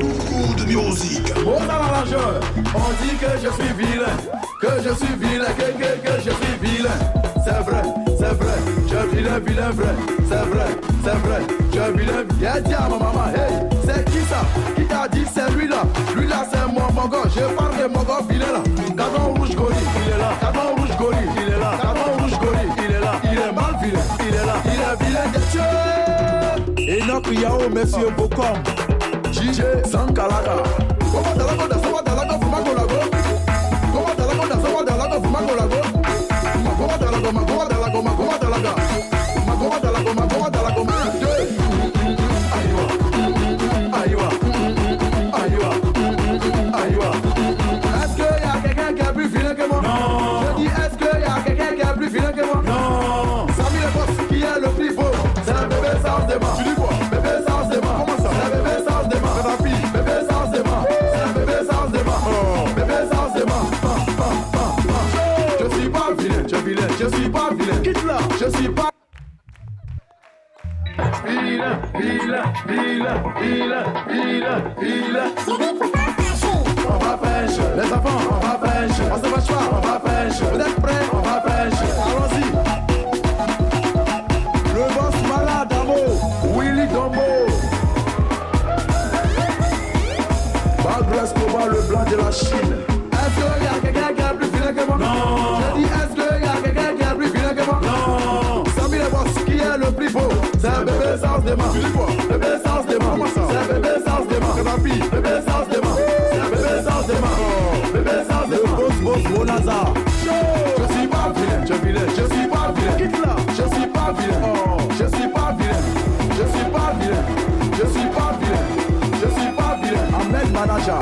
Beaucoup de musique. Bon dans l'arrangeur, on dit que je suis vilain, que je suis vilain, que je suis vilain. C'est vrai, je suis vilain vrai. C'est vrai, je suis vilain. Y'a dit à ma maman, hey, c'est qui ça? Qui t'a dit c'est lui là? Lui là c'est mon gars, je parle de mon gars vilain là. Cadon rouge gorille, il est là. Cadon rouge gorille, il est là. Cadon rouge gorille, il est là. Il est mal vilain, il est là. Il est vilain de Dieu. Et notre Yao, monsieur Bocom. DJ Sankalaka. Comment t'as la gonda, comment t'as la gonda, comment t'as la gonda, comment t'as la gonda, comment t'as la gonda, comment t'as la gonda, comment t'as la gonda, comment t'as la gonda, comment t'as la gonda, comment t'as la gonda, comment t'as la gonda. Aïwa, aïwa, aïwa, aïwa. Est-ce qu'il y a quelqu'un qui est plus vilain que moi? Non. Je dis est-ce qu'il y a quelqu'un qui est plus vilain que moi? Non. Samy le boss qui est le plus beau, c'est un bébé sans débat. Tu dis quoi? Bébé sans débat. Comment ça? C'est un bébé sans débat. Bébé sans débat. C'est un bébé sans débat. Bébé sans débat. Je suis pas vilain, je suis pas vilain. Quitte là, je suis pas vilain. On va pêcher, les enfants, on va pêcher. On se fâche pas, on va pêcher. Vous êtes prêts? On va pêcher. Allons-y. Le boss malade d'amour, Willy Dombo. Pablo Escobar, le blanc de la Chine. Est-ce qu'il y a quelqu'un qui est plus vilain que moi? Non. Je dis est-ce qu'il y a quelqu'un qui est plus vilain que moi? Non. Samy le boss qui est le plus beau, c'est un bébé sans débat. Tu dis quoi? Bébé sans débat. C'est un bébé sans débat. Bébé sans débat. C'est un bébé sans débat. Bébé sans débat. Le boss Monaza. Je suis pas vilain, je suis pas vilain. Quitte là. Je suis pas vilain. Je suis pas vilain. Je suis pas vilain. Je suis pas vilain. Je suis pas vilain. Ahmed Manaja.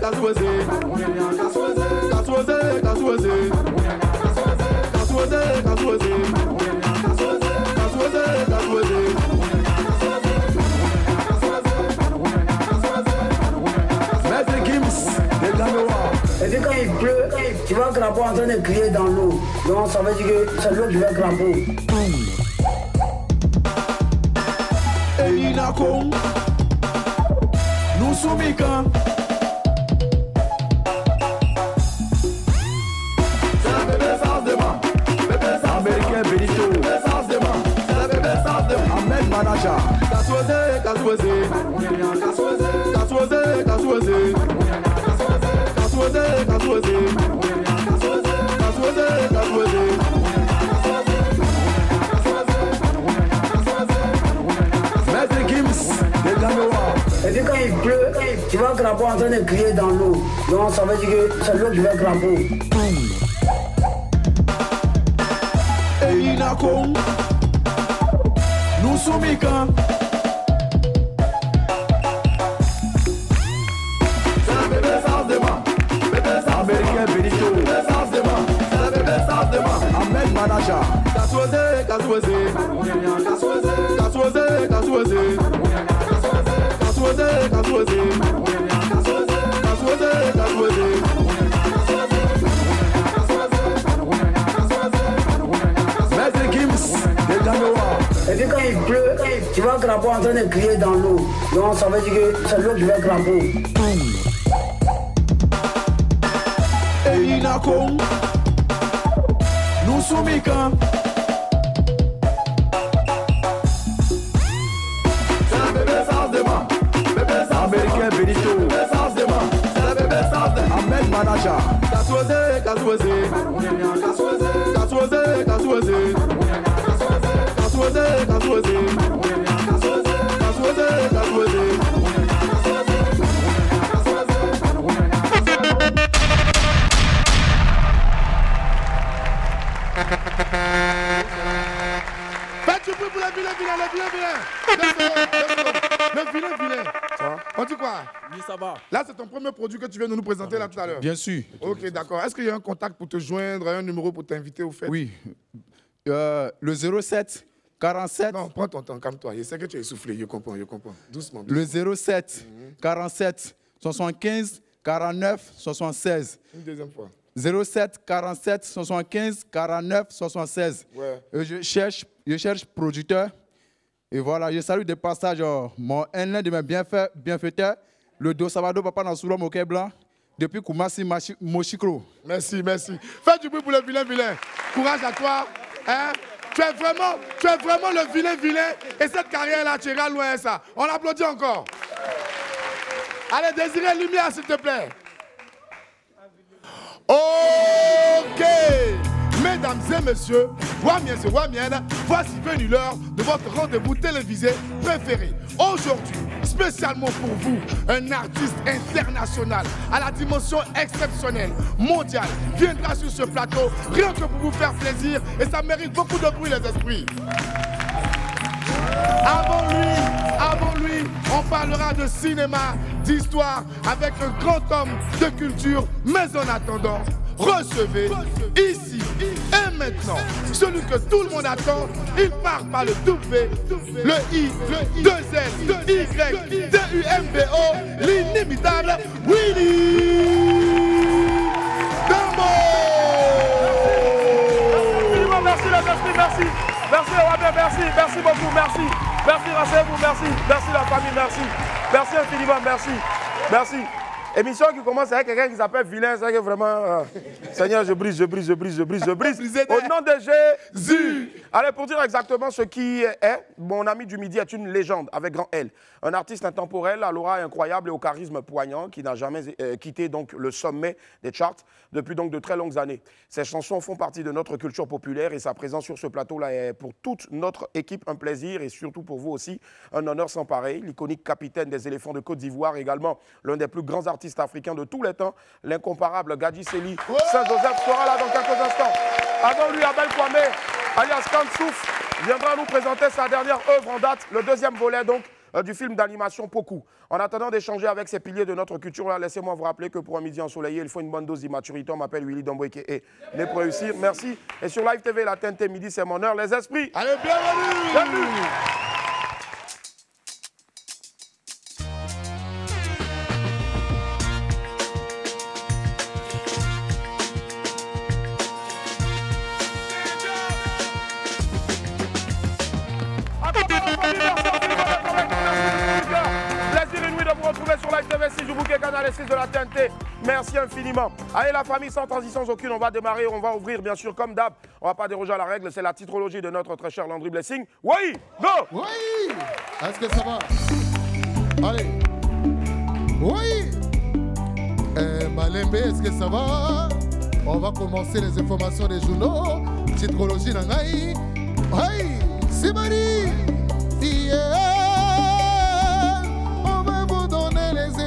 Kasweze. Maître Gims de Ganoa. Et puis quand il pleut, tu vois un crapaud en train de crier dans l'eau. Donc ça veut dire que c'est l'eau qui fait le crapaud. Et Inakon, nous sommes quand c'est un bébé sans débat. Bébé sans américain Benito. Bébé sans débat. C'est un bébé sans débat. Ahmed Manaja. Kasweze. Maître Gims de Ganoa. Et puis quand il pleut, tu vois un crapaud en train de crier dans l'eau. Donc ça veut dire que c'est l'eau qui fait le crapaud. Et Inakon, nous sommes quand c'est un bébé sans débat. Bébé sans américain Benito. Bébé sans débat. C'est un bébé sans débat. Ahmed Manaja. Kasweze. Maître Gims de Ganoa. Et puis quand il pleut, tu vois un crapaud en train de crier dans l'eau. Donc ça veut dire que c'est l'eau qui fait le crapaud. Et Inakon, nous sommes quand c'est un bébé sans débat. Bébé sans américain Benito. Bébé sans débat. C'est un bébé sans débat. Ahmed Manaja. Kasweze. Faites du bruit pour le vilain. Le vilain. On dit quoi? Oui, ça va. Là, c'est ton premier produit que tu viens de nous présenter là tout à l'heure. Bien sûr. Ok, d'accord. Est-ce qu'il y a un contact pour te joindre, un numéro pour t'inviter au fait? Oui. Le 07 47. Non, prends ton temps, calme-toi. Je sais que tu es essoufflé, je comprends. Doucement. Le 07 47 75 49 76. Une deuxième fois. 07 47 75 49 76. Ouais. Je cherche producteur Et voilà, je salue de passage mon un de mes bienfaiteurs, le Do Sabado Papa Nassoula Moké Blanc, depuis Koumassi Mochikro. Merci, merci. Fais du bruit pour le vilain. Courage à toi. Hein? Tu es vraiment le vilain. Et cette carrière-là, tu iras loin, ça. On applaudit encore. Allez, Désiré Lumière, s'il te plaît. Ok. Mesdames et messieurs, voici venu l'heure de votre rendez-vous télévisé préféré. Aujourd'hui, spécialement pour vous, un artiste international à la dimension exceptionnelle, mondiale, viendra sur ce plateau, rien que pour vous faire plaisir, et ça mérite beaucoup de bruit, les esprits. Avant lui, on parlera de cinéma, d'histoire, avec un grand homme de culture, mais en attendant, recevez ici et maintenant celui que tout le monde attend. Il part par le W, le I, le 2L, Y, D-U-M-B-O, l'inimitable Willy Dambo. Merci les esprits, merci. Merci les Wabé, merci beaucoup, merci. Merci, rassurez-vous, merci la famille, merci infiniment, merci. Émission qui commence avec quelqu'un qui s'appelle Vilain, c'est que vraiment, Seigneur, je brise. Au nom de Jésus. Allez, pour dire exactement ce qui est, mon ami du midi est une légende avec grand L. Un artiste intemporel à l'aura incroyable et au charisme poignant qui n'a jamais quitté donc le sommet des charts depuis donc de très longues années. Ses chansons font partie de notre culture populaire et sa présence sur ce plateau-là est pour toute notre équipe un plaisir et surtout pour vous aussi un honneur sans pareil. L'iconique capitaine des éléphants de Côte d'Ivoire, également l'un des plus grands artistes africains de tous les temps, l'incomparable Gadji Sely Saint-Joseph sera là dans quelques instants. Avant lui, Abel Kwame, alias Kansouf, viendra nous présenter sa dernière œuvre en date, le deuxième volet donc du film d'animation Poku. En attendant d'échanger avec ces piliers de notre culture, là, laissez-moi vous rappeler que pour un midi ensoleillé, il faut une bonne dose d'immaturité. On m'appelle Willy Dambo et né pour réussir. Merci. Et sur Live TV, la TNT midi, c'est mon heure. Les esprits. Allez, bienvenue. Sur Live TV 6 du bouquet canal 6 de la TNT. Merci infiniment. Allez la famille, sans transition aucune, on va démarrer, on va ouvrir bien sûr comme d'hab. On va pas déroger à la règle, c'est la titrologie de notre très cher Landry Blessing. Oui, go. Oui. Est-ce que ça va? Allez. Oui. Malembe, est-ce que ça va? On va commencer les informations des journaux. Titrologie Nangaï. Oui. C'est Marie. Yeah.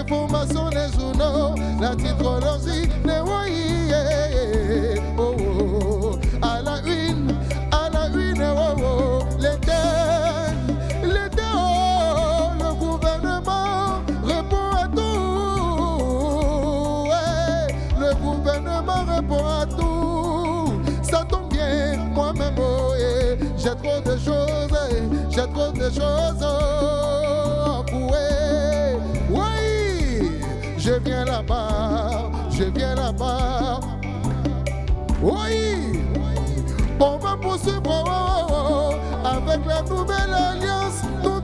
Information des journaux, la titrologie des oui, oh, oh, à la une, oh, oh, l'été, oh, le gouvernement répond à tout, le gouvernement répond à tout, ça tombe bien, moi-même, oh, j'ai trop de choses, pour je viens là-bas, oui, on va poursuivre avec la nouvelle alliance, oh,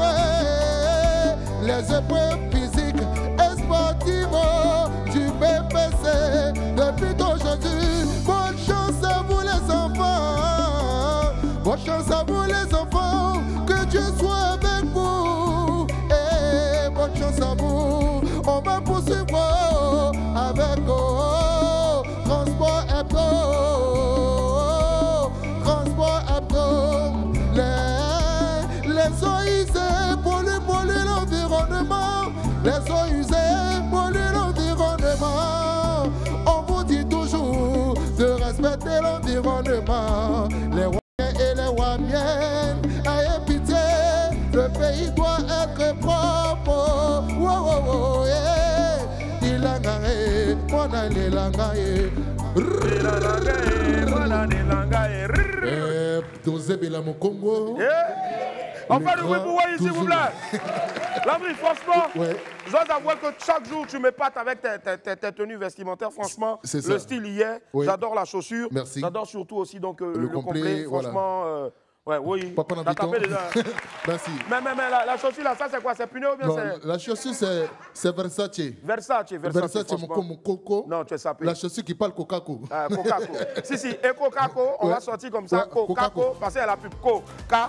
ouais. Les épreuves physiques et sportives du BPC depuis aujourd'hui. Bonne chance à vous les enfants, que Dieu soit avec vous, et bonne chance à vous. On va poursuivre avec Transport Hebdo. Les eaux usées polluent l'environnement. On vous dit toujours de respecter l'environnement. Les Wamiens et les Wamiennes, ayez pitié, le pays doit être propre. Oh, yeah. On fait le bruit pour Wally, s'il vous plaît. Landry, franchement, ouais. Je dois avouer que chaque jour, tu m'épates avec tes tenues vestimentaires. Franchement, le style y est. Oui. J'adore la chaussure. Merci. J'adore surtout aussi donc, le complet. Franchement, Ouais, oui. Papa T'as tapé déjà. Merci. Mais la chaussure là, ça c'est quoi? C'est pneu ou bien Non, c'est... la chaussure, c'est Versace. Versace, comme Coco. Non, tu es sapé. La chaussure qui parle Coca-Cola. Coca-Cola. si, et Coca-Cola, on va sortir comme ça. Ouais, Coca-Cola, parce qu'elle a pub. Coca-Cola.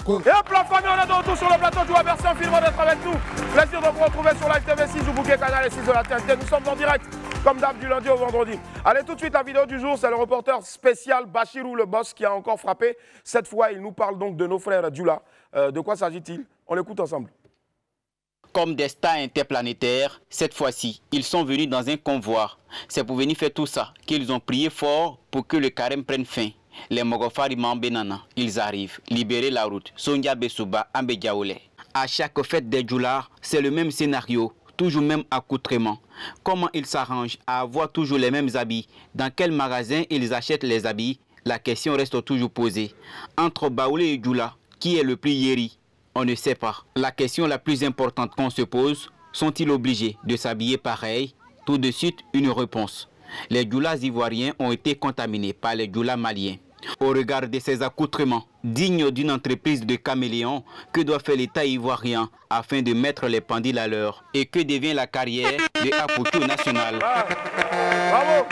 Et hop, la famille, on est de retour sur le plateau. Je vous remercie infiniment d'être avec nous. Plaisir de vous retrouver sur Live TV6 ou Bouquet Canal et 6 de la TNT. Nous sommes en direct, comme d'hab, du lundi au vendredi. Allez, tout de suite, la vidéo du jour, c'est le reporter spécial Bachirou le boss qui a encore frappé. Cette fois, il nous parle donc de nos frères Djoula. De quoi s'agit-il? On l'écoute ensemble. Comme des stars interplanétaires, cette fois-ci, ils sont venus dans un convoi. C'est pour venir faire tout ça qu'ils ont prié fort pour que le carême prenne fin. Les Mogofari Mambenana, ils arrivent, libérer la route. Sonia Besouba, Ambedjaoule. À chaque fête des Djoula, c'est le même scénario, toujours même accoutrement. Comment ils s'arrangent à avoir toujours les mêmes habits? Dans quel magasin ils achètent les habits? La question reste toujours posée. Entre Baoulé et Djoula, qui est le plus yéri? On ne sait pas. La question la plus importante qu'on se pose, sont-ils obligés de s'habiller pareil? Tout de suite, une réponse. Les Djoulas ivoiriens ont été contaminés par les Djoulas maliens. Au regard de ces accoutrements, dignes d'une entreprise de caméléons, que doit faire l'État ivoirien afin de mettre les pendules à l'heure? Et que devient la carrière de Apocho National? Bravo.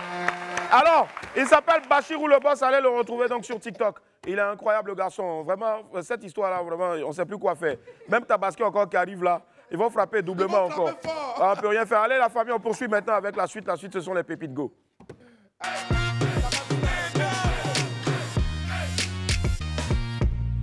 Alors, il s'appelle Bachirou le boss, allez le retrouver donc sur TikTok. Il est incroyable le garçon, vraiment, cette histoire-là, vraiment, on ne sait plus quoi faire. Même Tabaski encore qui arrive là, ils vont frapper doublement encore. Ah, on ne peut rien faire. Allez la famille, on poursuit maintenant avec la suite. La suite, ce sont les pépites go.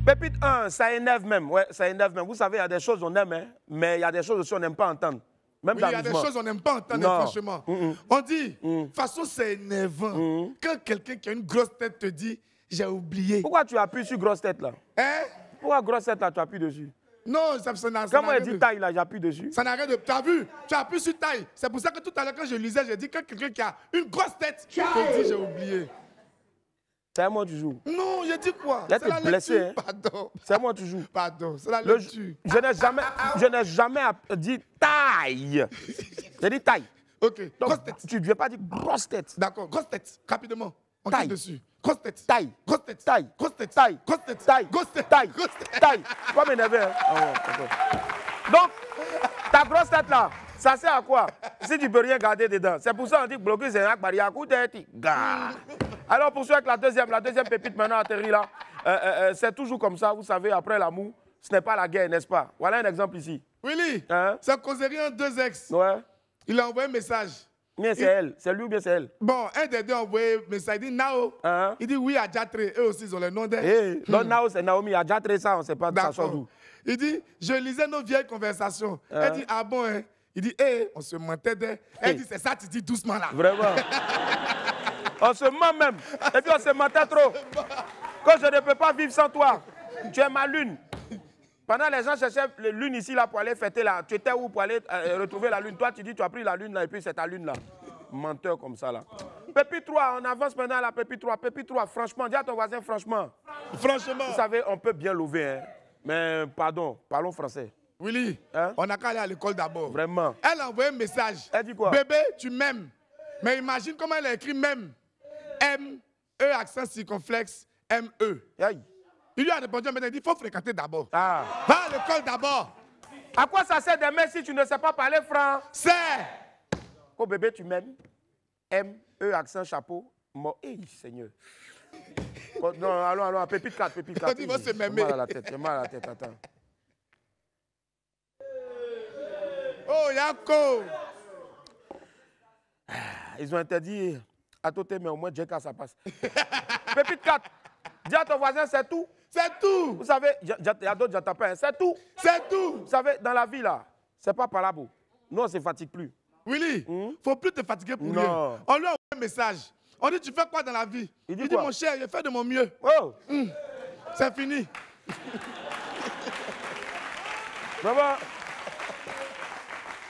Pépite 1, ça énerve même. Ouais, ça énerve même. Vous savez, il y a des choses qu'on aime, hein, mais il y a des choses aussi qu'on n'aime pas entendre. Même Oui, il y a des choses qu'on n'aime pas entendre, franchement. On dit, de toute façon, c'est énervant. Quand quelqu'un qui a une grosse tête te dit, j'ai oublié. Pourquoi tu appuies sur grosse tête là? Hein? Pourquoi grosse tête là, tu appuies dessus? Non, ça n'a Quand moi rien je dis de... taille là, j'appuie dessus. Ça n'a rien de... Tu as vu? Tu appuies sur taille. C'est pour ça que tout à l'heure, quand je lisais, j'ai dit, quand quelqu'un qui a une grosse tête te dit, j'ai oublié. C'est à moi tu joues. Non, j'ai dit quoi? Là, t'es blessé. Hein? Pardon. C'est à moi tu joues. Pardon, c'est la lecture. Je n'ai jamais dit taille. J'ai dit taille. Ok, Donc, grosse tête. Tu ne veux pas dire grosse tête. D'accord, grosse tête, rapidement. On Taille. clique dessus. Grosse tête. Taille. Grosse tête. Taille. Grosse tête. Taille. Grosse tête. Taille. Grosse tête. Taille. Grosse tête. Taille. Tu vas m'énerver. Hein? Oh, donc, ta grosse tête là, ça sert à quoi? Si tu ne peux rien garder dedans. C'est pour ça qu'on dit que bloquer c'est un bariakou tête. Alors, pour ceux avec la deuxième pépite maintenant atterrit là, c'est toujours comme ça, vous savez, après l'amour, ce n'est pas la guerre, n'est-ce pas? Voilà un exemple ici. Willy, Hein? c'est causerie en deux ex. Ouais. Il a envoyé un message. Mais c'est elle. C'est lui ou bien c'est elle? Bon, un des deux a envoyé un message. Il dit Nao. Hein? Il dit oui à Diatré. Eux aussi, ils ont le nom d'elle. Hey, donc Nao, c'est Naomi. Il y a déjà très ça, on ne sait pas de ça sort d'où. Il dit, je lisais nos vieilles conversations. Elle dit, ah bon, hein? Il dit, hé, on se mentait d'elle. Elle dit, c'est ça, tu dis doucement là. Vraiment. On se ment même. Et puis on se mentait trop. Quand je ne peux pas vivre sans toi, tu es ma lune. Pendant les gens cherchaient la lune ici là pour aller fêter là, tu étais où pour aller retrouver la lune? Toi, tu dis, tu as pris la lune là et puis c'est ta lune là. Menteur comme ça là. Pépite 3, on avance maintenant à la Pépite 3. Pépite 3, franchement, dis à ton voisin franchement. Franchement. Vous savez, on peut bien louver, hein. Mais pardon, parlons français. Willy, Hein? on n'a qu'à aller à l'école d'abord. Vraiment. Elle a envoyé un message. Elle dit quoi? Bébé, tu m'aimes. Mais imagine comment elle a écrit même. M-E, accent circonflexe, M-E. Aïe. Il lui a répondu, mais il dit, il faut fréquenter d'abord. Ah. Va à l'école d'abord. À quoi ça sert d'aimer si tu ne sais pas parler franc? C'est. Oh bébé, tu m'aimes? M-E, accent, chapeau. Hey, Seigneur. Oh, non, allons, pépite 4, pépite 4. Il va se m'aimer. J'ai mal à la tête, j'ai mal à la tête, attends. Oh, Yako. Ils ont interdit à tout mais au moins Djeka, ça passe. Pépite 4, dis à ton voisin, c'est tout. C'est tout. Vous savez, il y a d'autres jatapins, c'est tout. C'est tout. Vous savez, dans la vie là, c'est pas parable. Nous, on ne se fatigue plus. Willy, faut plus te fatiguer pour Non. rien. On lui a envoyé un message. On dit, tu fais quoi dans la vie? Il dit dit quoi? mon cher, je fais de mon mieux. Oh! C'est fini. Vraiment.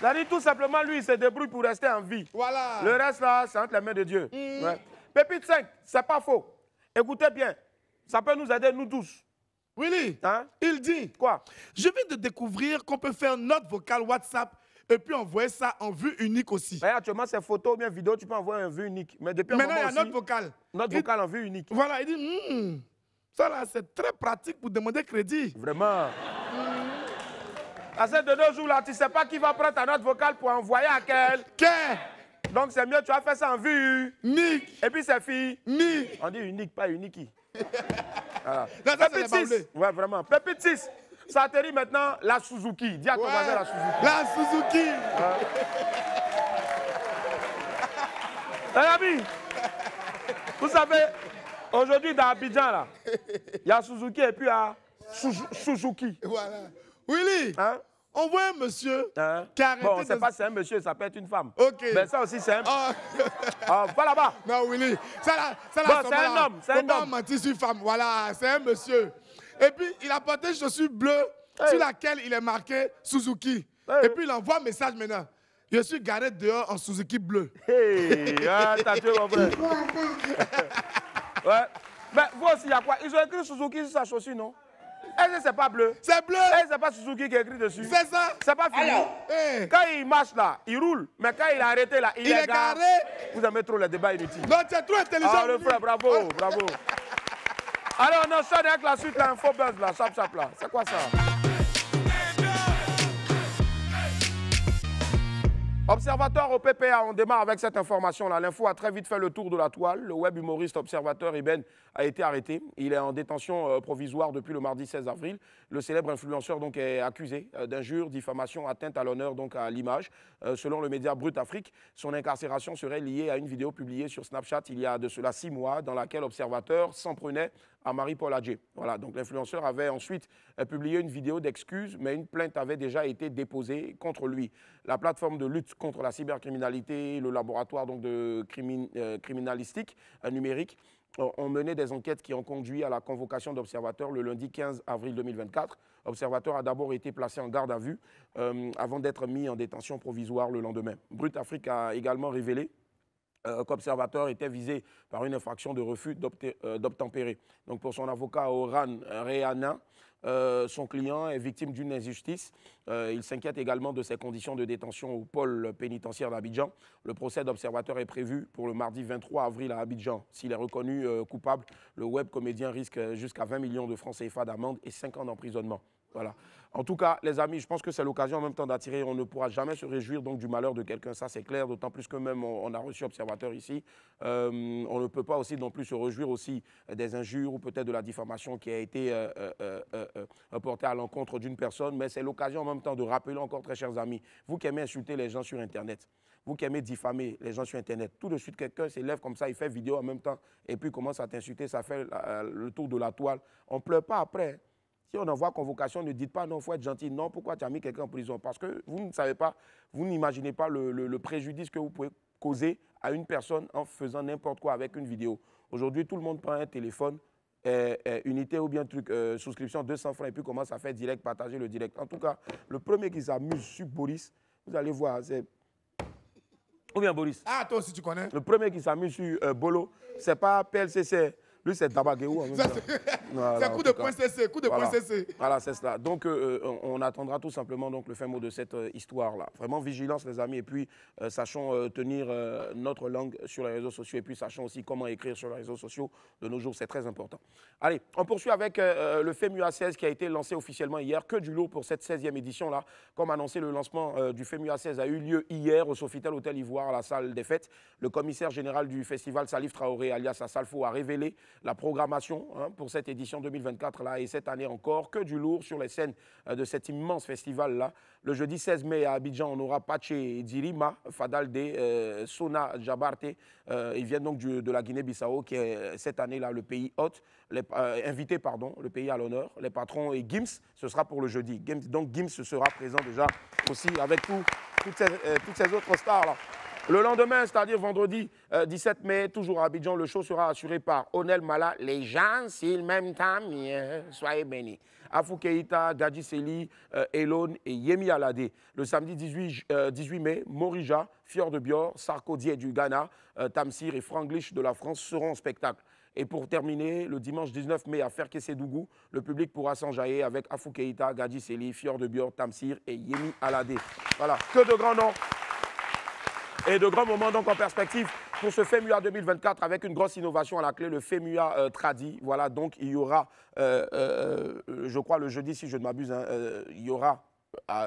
Ça dit tout simplement, lui, il se débrouille pour rester en vie. Voilà. Le reste, là, c'est entre les mains de Dieu. Ouais. Pépite 5, c'est pas faux. Écoutez bien, ça peut nous aider, nous tous. Willy, Hein? il dit, Quoi? je viens de découvrir qu'on peut faire note vocale WhatsApp et puis envoyer ça en vue unique aussi. Mais actuellement, c'est photo ou bien vidéo, tu peux envoyer en vue unique. Mais depuis un Maintenant, moment il y a aussi, notre vocal. Notre vocal en vue unique. Voilà, il dit, ça là, c'est très pratique pour demander crédit. Vraiment. À cette de 2 jours là, tu ne sais pas qui va prendre ta note vocale pour envoyer à quel. Donc c'est mieux, tu vas faire ça en vue unique. Et puis c'est fille. On dit unique, pas unique. Voilà. Non, ça, Pépite 6. Ouais, vraiment. Pépite 6. Ça atterrit maintenant la Suzuki. Dis à ton voisin la Suzuki. La Suzuki. Les amis, vous savez, aujourd'hui dans Abidjan, là, il y a Suzuki et puis il y a Suzuki. Voilà. Willy, on voit un monsieur qui a arrêté bon, c'est pas c'est un monsieur, ça peut être une femme. Ok. Mais ça aussi, c'est un... va là-bas. Non, Willy, ça là, c'est un homme, c'est un homme. Faut pas mentir sur une femme, voilà, c'est un monsieur. Et puis, il a porté une chaussure bleue sur laquelle il est marqué Suzuki. Et puis, il envoie un message maintenant. Je suis garé dehors en Suzuki bleu. T'as tué mon frère. Ouais. Mais vous aussi, il y a quoi? Ils ont écrit Suzuki sur sa chaussure, non? Est-ce que c'est pas bleu? C'est bleu. Est-ce que c'est pas Suzuki qui est écrit dessus? C'est ça. C'est pas fini. Quand il marche là, il roule. Mais quand il a arrêté là, il est garé. Vous aimez trop les débats inutiles. Non, tu es trop intelligent. Ah, le frère, bravo, bravo. Allez, on enchaîne avec la suite, là, info buzz là, chap là. C'est quoi ça? Observateur au PPA, on démarre avec cette information-là. L'info a très vite fait le tour de la toile. Le web humoriste observateur Iben a été arrêté. Il est en détention provisoire depuis le mardi 16 avril. Le célèbre influenceur donc, est accusé d'injure, diffamation, atteinte à l'honneur, donc à l'image. Selon le média Brut Afrique, son incarcération serait liée à une vidéo publiée sur Snapchat il y a de cela 6 mois, dans laquelle l'observateur s'en prenait à Marie-Paul Adjé. Voilà, donc l'influenceur avait ensuite publié une vidéo d'excuses, mais une plainte avait déjà été déposée contre lui. La plateforme de lutte contre la cybercriminalité, le laboratoire donc, de criminalistique numérique ont mené des enquêtes qui ont conduit à la convocation d'observateurs le lundi 15 avril 2024. L'observateur a d'abord été placé en garde à vue avant d'être mis en détention provisoire le lendemain. Brut Afrique a également révélé qu'Observateur était visé par une infraction de refus d'obtempérer. Donc pour son avocat Oran Rehana, son client est victime d'une injustice. Il s'inquiète également de ses conditions de détention au pôle pénitentiaire d'Abidjan. Le procès d'Observateur est prévu pour le mardi 23 avril à Abidjan. S'il est reconnu coupable, le web comédien risque jusqu'à 20 millions de francs CFA d'amende et 5 ans d'emprisonnement. Voilà. En tout cas, les amis, je pense que c'est l'occasion en même temps d'attirer. On ne pourra jamais se réjouir donc du malheur de quelqu'un, ça c'est clair, d'autant plus que même on a reçu Observateur ici. On ne peut pas aussi non plus se réjouir aussi des injures ou peut-être de la diffamation qui a été portée à l'encontre d'une personne, mais c'est l'occasion en même temps de rappeler encore, très chers amis, vous qui aimez insulter les gens sur Internet, vous qui aimez diffamer les gens sur Internet, tout de suite quelqu'un s'élève comme ça, il fait vidéo en même temps et puis commence à t'insulter, ça fait le tour de la toile. On ne pleure pas après. Si on envoie convocation, ne dites pas non, il faut être gentil. Non, pourquoi tu as mis quelqu'un en prison? Parce que vous ne savez pas, vous n'imaginez pas le préjudice que vous pouvez causer à une personne en faisant n'importe quoi avec une vidéo. Aujourd'hui, tout le monde prend un téléphone, unité ou bien truc, souscription 200 francs et puis commence à faire direct, partager le direct. En tout cas, le premier qui s'amuse sur Boris, vous allez voir, c'est... Ou bien Boris? Ah, toi aussi tu connais. Le premier qui s'amuse sur Bolo, c'est pas PLCC. Lui, c'est Tabaguéou. C'est coup de point CC, coup de point CC. Voilà, c'est cela. Donc, on attendra tout simplement donc, le fin mot de cette histoire-là. Vraiment, vigilance, les amis, et puis sachons tenir notre langue sur les réseaux sociaux, et puis sachons aussi comment écrire sur les réseaux sociaux de nos jours, c'est très important. Allez, on poursuit avec le FEMUA 16 qui a été lancé officiellement hier. Que du lourd pour cette 16e édition-là. Comme annoncé, le lancement du FEMUA 16 a eu lieu hier au Sofitel Hôtel Ivoire, à la salle des fêtes. Le commissaire général du festival, Salif Traoré, alias Assalfo, a révélé la programmation pour cette édition 2024-là et cette année encore, que du lourd sur les scènes de cet immense festival-là. Le jeudi 16 mai à Abidjan, on aura Pache Dirima, Fadalde, Sona Jabarte. Ils viennent donc de la Guinée-Bissau, qui est cette année-là le pays hôte, invité, pardon, le pays à l'honneur. Les patrons et Gims, ce sera pour le jeudi. Donc Gims sera présent déjà aussi avec toutes ces autres stars-là. Le lendemain, c'est-à-dire vendredi 17 mai, toujours à Abidjan, le show sera assuré par Onel Mala. Les gens, s'ils m'aiment tant mieux, soyez bénis. Afou Keïta, Gadji Seli, Elon et Yemi Alade. Le samedi 18 mai, Morija, Fior de Bior, Sarko Die du Ghana, Tamsir et Franglish de la France seront en spectacle. Et pour terminer, le dimanche 19 mai à Ferkessédougou, le public pourra s'enjailler avec Afou Keïta, Gadi Seli, Fior de Bior, Tamsir et Yemi Alade. Voilà, que de grands noms et de grands moments donc en perspective pour ce FEMUA 2024 avec une grosse innovation à la clé, le FEMUA Tradi. Voilà, donc il y aura, je crois le jeudi si je ne m'abuse, hein, il y aura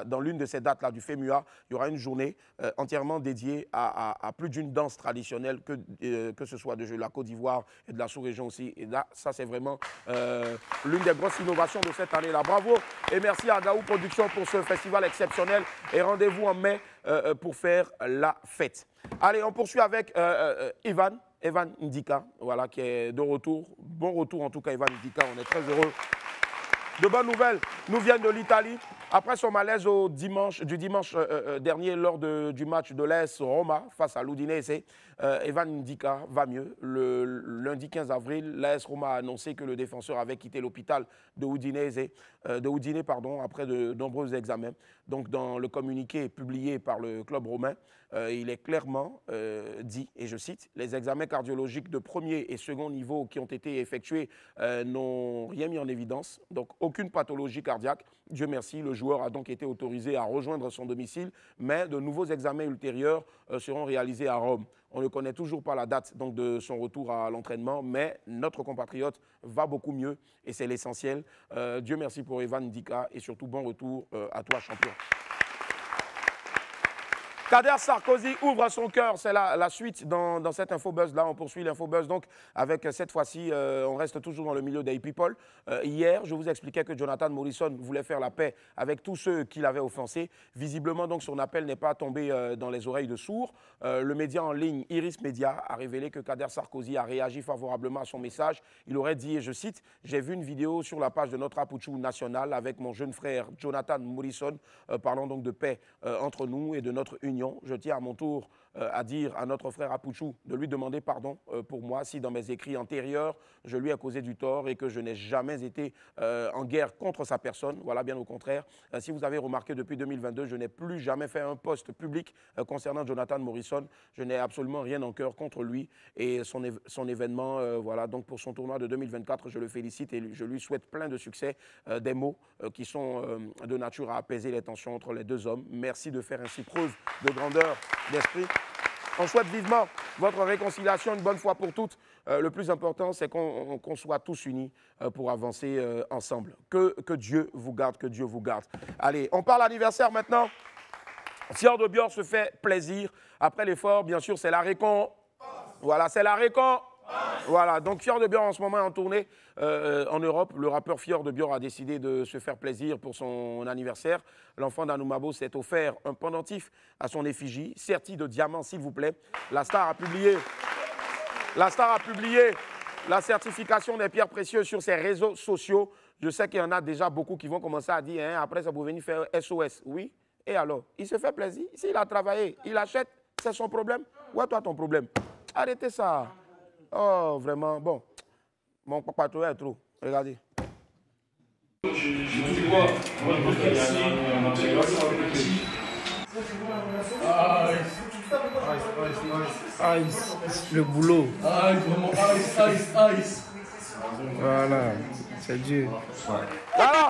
dans l'une de ces dates-là du FEMUA, il y aura une journée entièrement dédiée à plus d'une danse traditionnelle, que ce soit de la Côte d'Ivoire et de la sous-région aussi. Et là, ça c'est vraiment l'une des grosses innovations de cette année-là. Bravo et merci à Gaou Productions pour ce festival exceptionnel. Et rendez-vous en mai pour faire la fête. Allez, on poursuit avec Evan Ndika, voilà, qui est de retour. Bon retour en tout cas, Evan Ndika, on est très heureux. De bonnes nouvelles nous viennent de l'Italie. Après son malaise du dimanche dernier lors du match de l'AS Roma face à l'Udinese, Evan Ndika va mieux. Le lundi 15 avril, l'AS Roma a annoncé que le défenseur avait quitté l'hôpital de Udine après de nombreux examens. Donc dans le communiqué publié par le club romain, il est clairement dit, et je cite, « Les examens cardiologiques de premier et second niveau qui ont été effectués n'ont rien mis en évidence, donc aucune pathologie cardiaque. Dieu merci, le joueur a donc été autorisé à rejoindre son domicile, mais de nouveaux examens ultérieurs seront réalisés à Rome. On ne connaît toujours pas la date donc, de son retour à l'entraînement, mais notre compatriote va beaucoup mieux et c'est l'essentiel. Dieu merci pour Evan Ndika et surtout bon retour à toi, champion. Kader Sarkozy ouvre son cœur, c'est la suite dans cette infobuzz-là. On poursuit l'infobuzz donc avec cette fois-ci, on reste toujours dans le milieu des people. Hier, je vous expliquais que Jonathan Morrison voulait faire la paix avec tous ceux qui l'avaient offensé. Visiblement, donc, son appel n'est pas tombé dans les oreilles de sourds. Le média en ligne Iris Media a révélé que Kader Sarkozy a réagi favorablement à son message. Il aurait dit, et je cite, « J'ai vu une vidéo sur la page de notre Apouchou national avec mon jeune frère Jonathan Morrison, parlant donc de paix entre nous et de notre union. Je tiens à mon tour à dire à notre frère Apouchou de lui demander pardon pour moi si dans mes écrits antérieurs, je lui ai causé du tort et que je n'ai jamais été en guerre contre sa personne. Voilà, bien au contraire. Si vous avez remarqué, depuis 2022, je n'ai plus jamais fait un post public concernant Jonathan Morrison. Je n'ai absolument rien en cœur contre lui et son événement. Voilà, donc pour son tournoi de 2024, je le félicite et je lui souhaite plein de succès. Des mots qui sont de nature à apaiser les tensions entre les deux hommes. Merci de faire ainsi preuve de grandeur d'esprit. On souhaite vivement votre réconciliation une bonne fois pour toutes. Le plus important, c'est qu'on soit tous unis pour avancer ensemble. Que Dieu vous garde, que Dieu vous garde. Allez, on parle anniversaire maintenant. Fior de Bior se fait plaisir. Après l'effort, bien sûr, c'est la récompense. Voilà, c'est la récompense. Voilà, donc Fior de Bior en ce moment est en tournée en Europe. Le rappeur Fior de Bior a décidé de se faire plaisir pour son anniversaire. L'enfant d'Anoumabo s'est offert un pendentif à son effigie, serti de diamants s'il vous plaît. La star a publié la certification des pierres précieuses sur ses réseaux sociaux. Je sais qu'il y en a déjà beaucoup qui vont commencer à dire, hein, après ça vous venir faire SOS. Oui, et alors? Il se fait plaisir. S'il a travaillé, il achète, c'est son problème. Où est toi ton problème? Arrêtez ça. Oh, vraiment, bon. Mon papa, toi, est trop. Regardez. Ice, le boulot. Ice. Voilà, c'est Dieu. Voilà.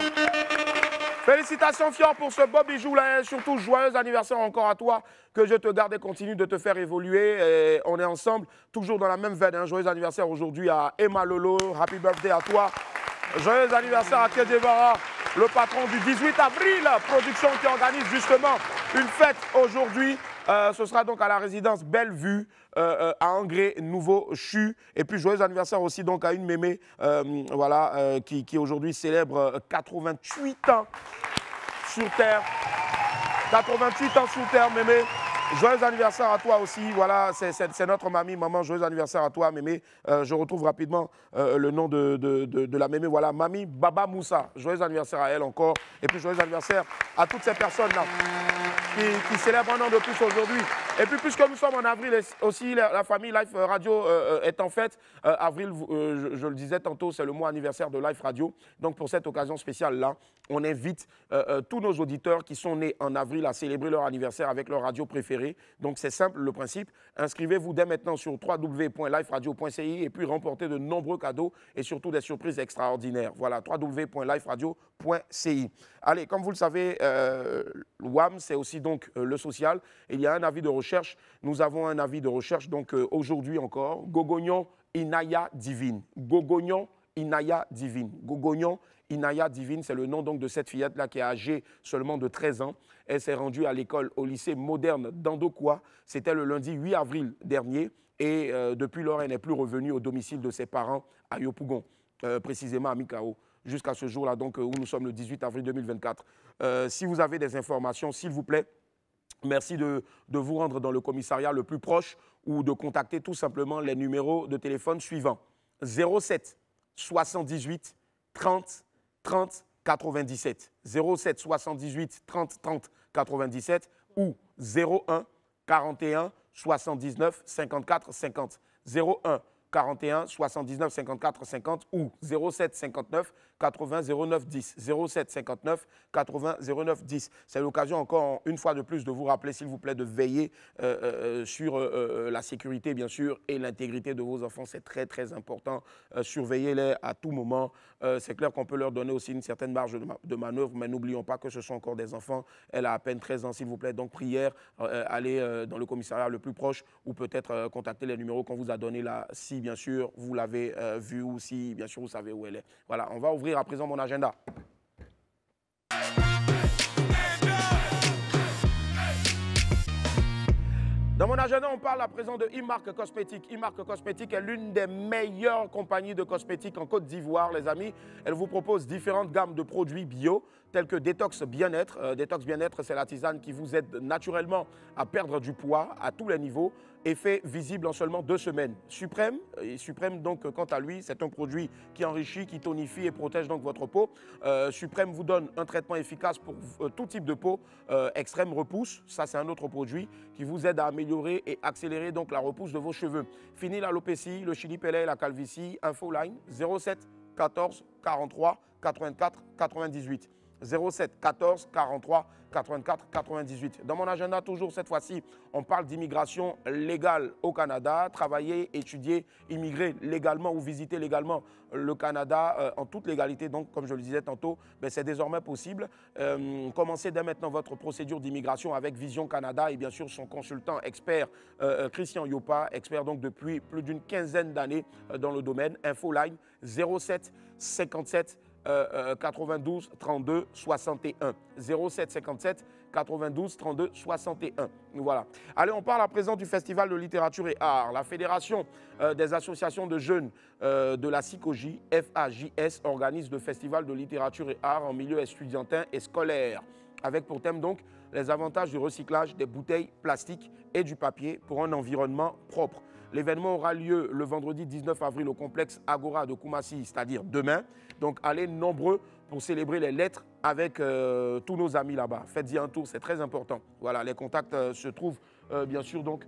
Félicitations Fior pour ce beau bijou là, et surtout joyeux anniversaire encore à toi, que je te garde et continue de te faire évoluer. Et on est ensemble, toujours dans la même veine. Hein. Joyeux anniversaire aujourd'hui à Emma Lolo, happy birthday à toi. Joyeux anniversaire à Kedjevara, le patron du 18 avril, production qui organise justement une fête aujourd'hui. Ce sera donc à la résidence Bellevue, à Angré, Nouveau-Chu. Et puis joyeux anniversaire aussi donc à une mémé voilà, qui aujourd'hui célèbre 88 ans sur Terre. 88 ans sur Terre, mémé. Joyeux anniversaire à toi aussi. Voilà, c'est notre mamie, maman. Joyeux anniversaire à toi, mémé. Je retrouve rapidement le nom de la mémé. Voilà, mamie Baba Moussa. Joyeux anniversaire à elle encore. Et puis joyeux anniversaire à toutes ces personnes-là qui célèbrent un an de plus aujourd'hui. Et puis, puisque nous sommes en avril, aussi la famille Life Radio est en fête. Avril, je le disais tantôt, c'est le mois anniversaire de Life Radio. Donc, pour cette occasion spéciale-là, on invite tous nos auditeurs qui sont nés en avril à célébrer leur anniversaire avec leur radio préférée. Donc, c'est simple le principe. Inscrivez-vous dès maintenant sur www.liferadio.ci et puis remportez de nombreux cadeaux et surtout des surprises extraordinaires. Voilà, www.liferadio.ci. Allez, comme vous le savez, WAM, c'est aussi donc le social. Il y a un avis de recherche. Nous avons un avis de recherche, donc aujourd'hui encore, Gogognon Inaya Divine. Gogognon Inaya Divine. Gogognon Inaya Divine, c'est le nom donc de cette fillette-là qui est âgée seulement de 13 ans. Elle s'est rendue à l'école, au lycée moderne d'Andokoua. C'était le lundi 8 avril dernier. Et depuis lors, elle n'est plus revenue au domicile de ses parents à Yopougon, précisément à Mikao, jusqu'à ce jour-là, donc où nous sommes le 18 avril 2024. Si vous avez des informations, s'il vous plaît, merci de vous rendre dans le commissariat le plus proche ou de contacter tout simplement les numéros de téléphone suivants. 07 78 30 30 97. 07 78 30 30 97 ou 01 41 79 54 50. 01 41 79 54 50 ou 07 59 80 09 10. 07 59 80 09 10. C'est l'occasion encore une fois de plus de vous rappeler, s'il vous plaît, de veiller sur la sécurité, bien sûr, et l'intégrité de vos enfants. C'est très, très important. Surveillez-les à tout moment. C'est clair qu'on peut leur donner aussi une certaine marge de manœuvre, mais n'oublions pas que ce sont encore des enfants. Elle a à peine 13 ans, s'il vous plaît. Donc, prière, allez dans le commissariat le plus proche ou peut-être contacter les numéros qu'on vous a donnés là, si bien sûr vous l'avez vu ou si bien sûr vous savez où elle est. Voilà, on va ouvrir à présent mon agenda. Dans mon agenda, on parle à présent de Imark Cosmétiques. Imark Cosmétiques est l'une des meilleures compagnies de cosmétiques en Côte d'Ivoire, les amis. Elle vous propose différentes gammes de produits bio, tels que Détox Bien-être. Détox Bien-être, c'est la tisane qui vous aide naturellement à perdre du poids à tous les niveaux. Effet visible en seulement 2 semaines. Suprême, donc, quant à lui, c'est un produit qui enrichit, qui tonifie et protège donc votre peau. Suprême vous donne un traitement efficace pour tout type de peau. Extrême repousse, ça c'est un autre produit qui vous aide à améliorer et accélérer donc la repousse de vos cheveux. Fini l'alopécie, le chili pellet et la calvitie. Infoline 07 14 43 84 98. 07 14 43 84 98. Dans mon agenda, toujours cette fois-ci, on parle d'immigration légale au Canada. Travailler, étudier, immigrer légalement ou visiter légalement le Canada en toute légalité. Donc, comme je le disais tantôt, c'est désormais possible. Commencez dès maintenant votre procédure d'immigration avec Vision Canada et bien sûr son consultant expert Christian Yopa, expert donc depuis plus d'une quinzaine d'années dans le domaine. Infoline 07 57 92 32 61. 07 57 92 32 61. Voilà. Allez, on parle à présent du Festival de littérature et art. La Fédération des associations de jeunes de la SICOJ, FAJS, organise le Festival de littérature et art en milieu estudiantin et scolaire, avec pour thème donc les avantages du recyclage des bouteilles plastiques et du papier pour un environnement propre. L'événement aura lieu le vendredi 19 avril au complexe Agora de Koumassi, c'est-à-dire demain. Donc, allez nombreux pour célébrer les lettres avec tous nos amis là-bas. Faites-y un tour, c'est très important. Voilà, les contacts se trouvent bien sûr donc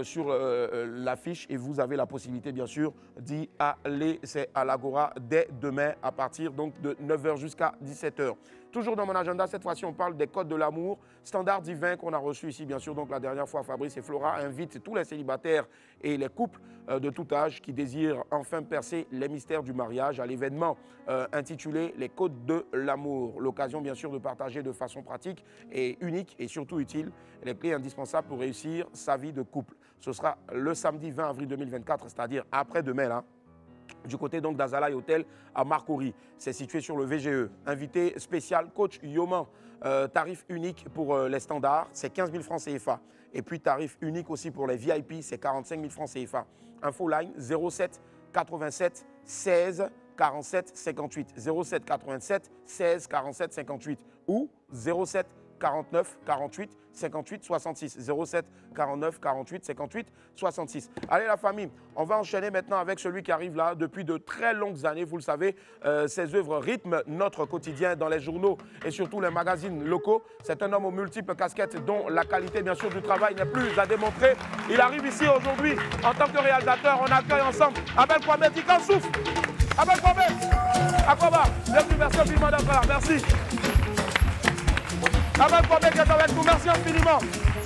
sur l'affiche et vous avez la possibilité bien sûr d'y aller. C'est à l'Agora dès demain à partir donc de 9h jusqu'à 17h. Toujours dans mon agenda, cette fois-ci, on parle des codes de l'amour, standard divin qu'on a reçu ici, bien sûr. Donc, la dernière fois, Fabrice et Flora invitent tous les célibataires et les couples de tout âge qui désirent enfin percer les mystères du mariage à l'événement intitulé « Les codes de l'amour ». L'occasion, bien sûr, de partager de façon pratique et unique et surtout utile les clés indispensables pour réussir sa vie de couple. Ce sera le samedi 20 avril 2024, c'est-à-dire après-demain, là. Du côté donc d'Azalaï Hotel à Marcory. C'est situé sur le VGE. Invité spécial, coach Yoman. Tarif unique pour les standards, c'est 15 000 francs CFA. Et puis tarif unique aussi pour les VIP, c'est 45 000 francs CFA. Infoline 07 87 16 47 58. 07 87 16 47 58 ou 07 49 48 58 66. 07 49 48 58 66. Allez la famille, on va enchaîner maintenant avec celui qui arrive là depuis de très longues années. Vous le savez, ses œuvres rythment notre quotidien dans les journaux et surtout les magazines locaux. C'est un homme aux multiples casquettes dont la qualité bien sûr du travail n'est plus à démontrer. Il arrive ici aujourd'hui en tant que réalisateur. On accueille ensemble Abel Kwame qui quand souffle. Abel Kwame, Aquaba, bienvenue, merci infiniment d'être là, merci. Abel Kwame qui est avec nous, merci infiniment.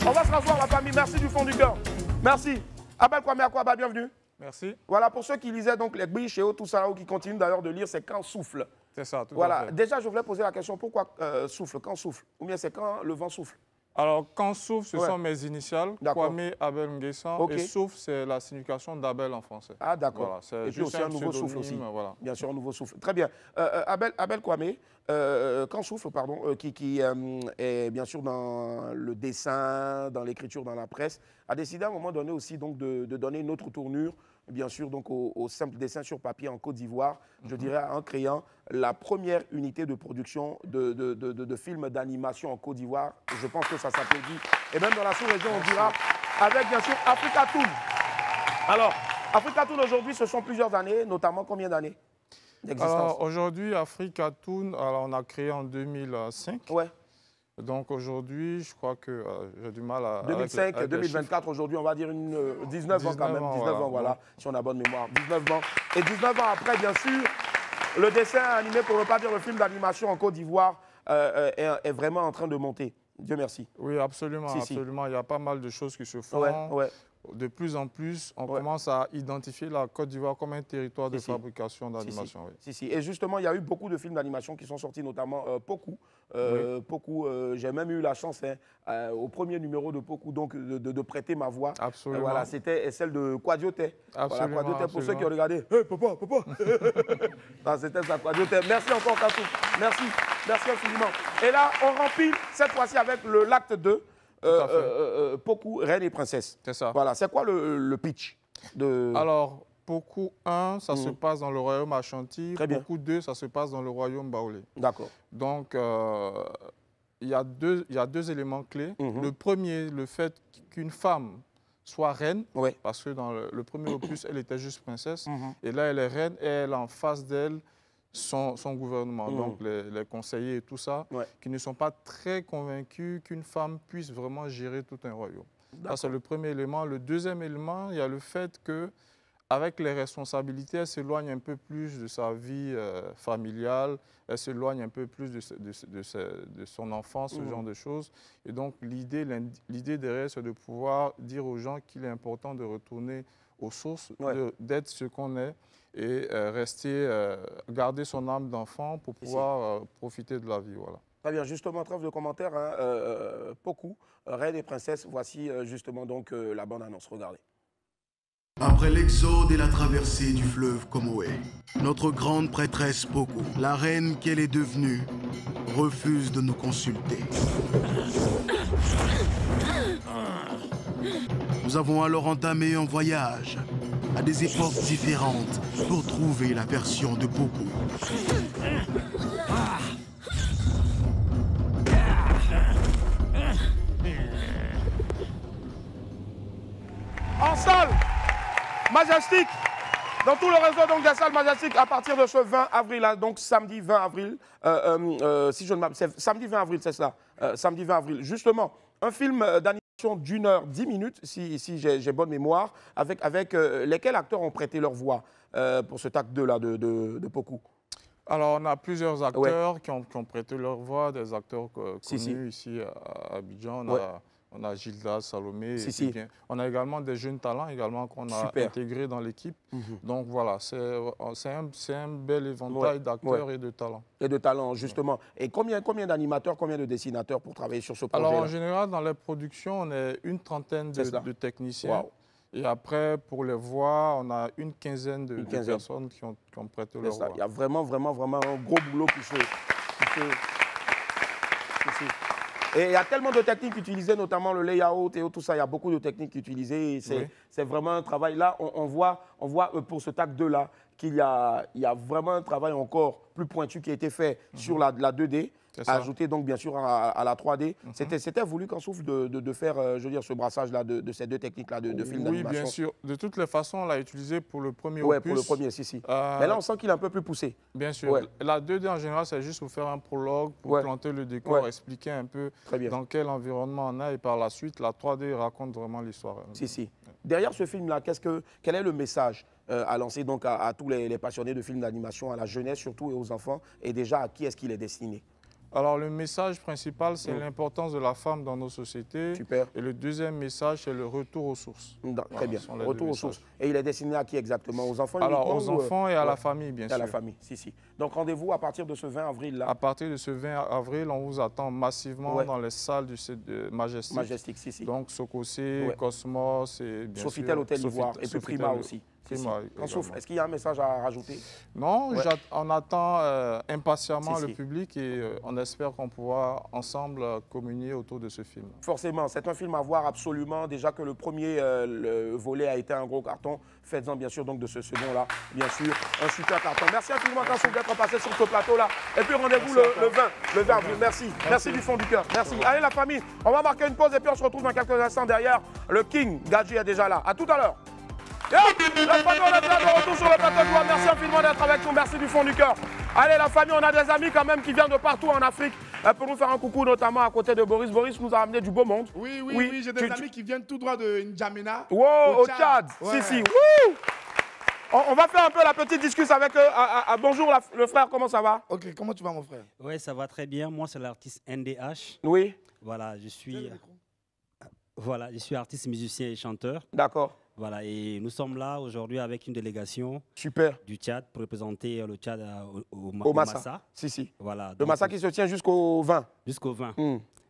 On va se rasseoir la famille, merci du fond du cœur. Merci. Abel Kwame Aquaba, bienvenue. Merci. Voilà, pour ceux qui lisaient donc les biches et tout ça, ou qui continuent d'ailleurs de lire, c'est quand souffle. C'est ça, tout voilà. à fait. Déjà, je voulais poser la question, pourquoi souffle, quand souffle? Ou bien c'est quand le vent souffle? Alors, quand souffle, ce sont mes initiales, Kwame Abel Nguessan, okay. Et souffle, c'est la signification d'Abel en français. Ah, d'accord. Voilà, et puis aussi un nouveau souffle aussi. Voilà. Bien sûr, un nouveau souffle. Très bien. Abel Kwame, quand souffle, pardon, qui est bien sûr dans le dessin, dans l'écriture, dans la presse, a décidé à un moment donné aussi donc, de donner une autre tournure, bien sûr, donc au simple dessin sur papier en Côte d'Ivoire, je dirais en créant la première unité de production de films d'animation en Côte d'Ivoire. Je pense que ça s'applaudit. Et même dans la sous-région, on dira, avec bien sûr Africa Toon. Alors, Africa Toon aujourd'hui, ce sont plusieurs années, notamment combien d'années d'existence? Alors, aujourd'hui, Africa Toon, on a créé en 2005. Ouais. Donc aujourd'hui, je crois que j'ai du mal à... 2005, avec 2024, aujourd'hui, on va dire 19 ans quand même. 19 ans, voilà, si on a bonne mémoire. 19 ans. Et 19 ans après, bien sûr, le dessin animé, pour ne pas dire le film d'animation en Côte d'Ivoire, est vraiment en train de monter. Dieu merci. Oui, absolument, absolument. Il y a pas mal de choses qui se font. Ouais. De plus en plus, on commence à identifier la Côte d'Ivoire comme un territoire de fabrication d'animation. Si. Et justement, il y a eu beaucoup de films d'animation qui sont sortis, notamment Poku. Poku, j'ai même eu la chance au premier numéro de Poku donc, de prêter ma voix. Absolument. Voilà, c'était celle de Quadioté. Absolument. Voilà, Quadioté, pour ceux qui ont regardé. Hey, papa. C'était ça, Quadioté. Merci encore, Kassou. Merci infiniment. Et là, on remplit cette fois-ci avec l'acte 2. Poku, Reine et Princesse. C'est ça. Voilà, c'est quoi le pitch de... Alors, Poku 1, ça se passe dans le royaume Ashanti. Très bien. Poku 2, ça se passe dans le royaume Baoulé. D'accord. Donc, il y a deux éléments clés. Le premier, le fait qu'une femme soit reine, parce que dans le premier opus, elle était juste princesse. Et là, elle est reine et elle a en face d'elle son gouvernement, donc les conseillers et tout ça, qui ne sont pas très convaincus qu'une femme puisse vraiment gérer tout un royaume. Ça, c'est le premier élément. Le deuxième élément, il y a le fait qu'avec les responsabilités, elle s'éloigne un peu plus de sa vie familiale, elle s'éloigne un peu plus de son enfance, ce genre de choses. Et donc, l'idée derrière, c'est de pouvoir dire aux gens qu'il est important de retourner aux sources, d'être ce qu'on est, et garder son âme d'enfant pour pouvoir profiter de la vie. Voilà. Très bien, justement, trêve de commentaires. Poku, Reine et Princesse, voici justement donc la bande-annonce. Regardez. Après l'exode et la traversée du fleuve Comoé, notre grande prêtresse Poku, la reine qu'elle est devenue, refuse de nous consulter. Nous avons alors entamé un voyage à des époques différentes pour trouver la version de Poku. En salle Majestic, dans tout le réseau donc, des salles Majestic, à partir de ce 20 avril, donc samedi 20 avril, si je ne m'absente, samedi 20 avril, c'est cela, samedi 20 avril, justement, un film d'animation d'1 heure 10 minutes, si j'ai bonne mémoire, avec lesquels acteurs ont prêté leur voix pour ce acte 2 là de Poku. Alors, on a plusieurs acteurs qui ont prêté leur voix, des acteurs connus ici à Abidjan. On a Gilda, Salomé. On a également des jeunes talents qu'on a intégrés dans l'équipe. Donc voilà, c'est un bel éventail d'acteurs et de talents. Et de talents, justement. Et combien d'animateurs, combien de dessinateurs pour travailler sur ce projet? Alors en général, dans les productions, on est une trentaine de techniciens. Et après, pour les voix, on a une quinzaine de personnes qui ont prêté leur voix. Il y a vraiment un gros boulot qui se Et il y a tellement de techniques utilisées, notamment le layout et tout ça. Il y a beaucoup de techniques utilisées. C'est vraiment un travail. Là, on voit pour ce TAC 2 là, qu'il y a vraiment un travail encore plus pointu qui a été fait sur la 2D, ajouté donc bien sûr à la 3D. C'était voulu qu'en souffle de faire, je veux dire, ce brassage-là de ces deux techniques-là de film d'animation. Oui, bien sûr. De toutes les façons, on l'a utilisé pour le premier opus. Oui, pour le premier, si. Mais là, on sent qu'il est un peu plus poussé. Bien sûr. Ouais. La 2D, en général, c'est juste pour faire un prologue, pour planter le décor, expliquer un peu dans quel environnement on a. Et par la suite, la 3D raconte vraiment l'histoire. Si. Derrière ce film-là, quel est le message à lancer donc à tous les passionnés de films d'animation, à la jeunesse surtout et aux enfants, et déjà à qui est-ce qu'il est destiné? Alors, le message principal, c'est l'importance de la femme dans nos sociétés. Super. Et le deuxième message, c'est le retour aux sources. Très bien, retour aux sources. Et il est destiné à qui exactement? Aux enfants? Alors, aux enfants et à la famille, bien sûr. À la famille, si. Donc, rendez-vous à partir de ce 20 avril, là. À partir de ce 20 avril, on vous attend massivement dans les salles de Majestic. Majestic, si. Donc, Sokosé, Cosmos et bien Sofitel, sûr... Hôtel Ivoire, et puis Prima aussi. Est-ce qu'il y a un message à rajouter? Non, on attend impatiemment le public et on espère qu'on pourra ensemble communier autour de ce film. Forcément, c'est un film à voir absolument. Déjà que le premier le volet a été un gros carton. Faites-en bien sûr donc de ce second-là, bien sûr, un super carton. Merci infiniment Kansouf d'être passé sur ce plateau-là. Et puis rendez-vous le 20 avril. Merci du fond du cœur. Merci. Allez la famille, on va marquer une pause et puis on se retrouve dans quelques instants derrière. Le King Gadji est déjà là. À tout à l'heure. La famille, on est là de retour sur le plateau de Douala. Merci infiniment d'être avec nous. Merci du fond du cœur. Allez, la famille, on a des amis quand même qui viennent de partout en Afrique pour nous faire un coucou, notamment à côté de Boris. Boris nous a amené du beau monde. Oui, j'ai des amis qui viennent tout droit de N'Djamena. Wow, au Tchad. Si. On va faire un peu la petite discussion avec eux. Bonjour le frère, comment ça va? Ok, comment tu vas mon frère? Oui, ça va très bien. Moi, c'est l'artiste NDH. Oui. Voilà, je suis artiste, musicien et chanteur. D'accord. Voilà, et nous sommes là aujourd'hui avec une délégation du Tchad pour représenter le Tchad au Massa. Si. Voilà, le Massa qui se tient jusqu'au 20. Jusqu'au 20.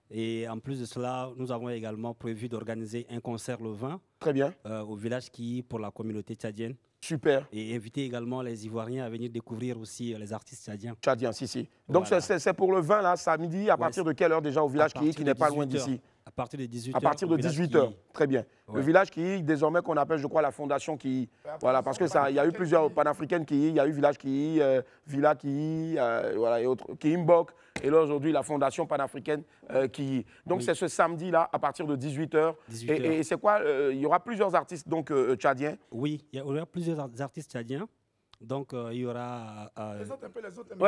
Et en plus de cela, nous avons également prévu d'organiser un concert le 20. Très bien. Au village qui pour la communauté tchadienne. Super. Et inviter également les Ivoiriens à venir découvrir aussi les artistes tchadiens. Si. Donc voilà. C'est pour le 20 là, samedi, à partir de quelle heure déjà au village qui n'est pas loin d'ici? À partir de 18h. À partir de 18h, très bien. Ouais. Le village qui, désormais, qu'on appelle, je crois, la fondation qui... Voilà, parce qu'il y a eu plusieurs panafricaines qui... Il y a eu village qui... Villa qui... voilà, et autres... Qui Mbok. Et là, aujourd'hui, la fondation panafricaine qui... Donc, c'est ce samedi-là, à partir de 18h. Et c'est quoi il y aura plusieurs artistes, donc, tchadiens? Oui, il y aura plusieurs artistes tchadiens. Donc, il y aura...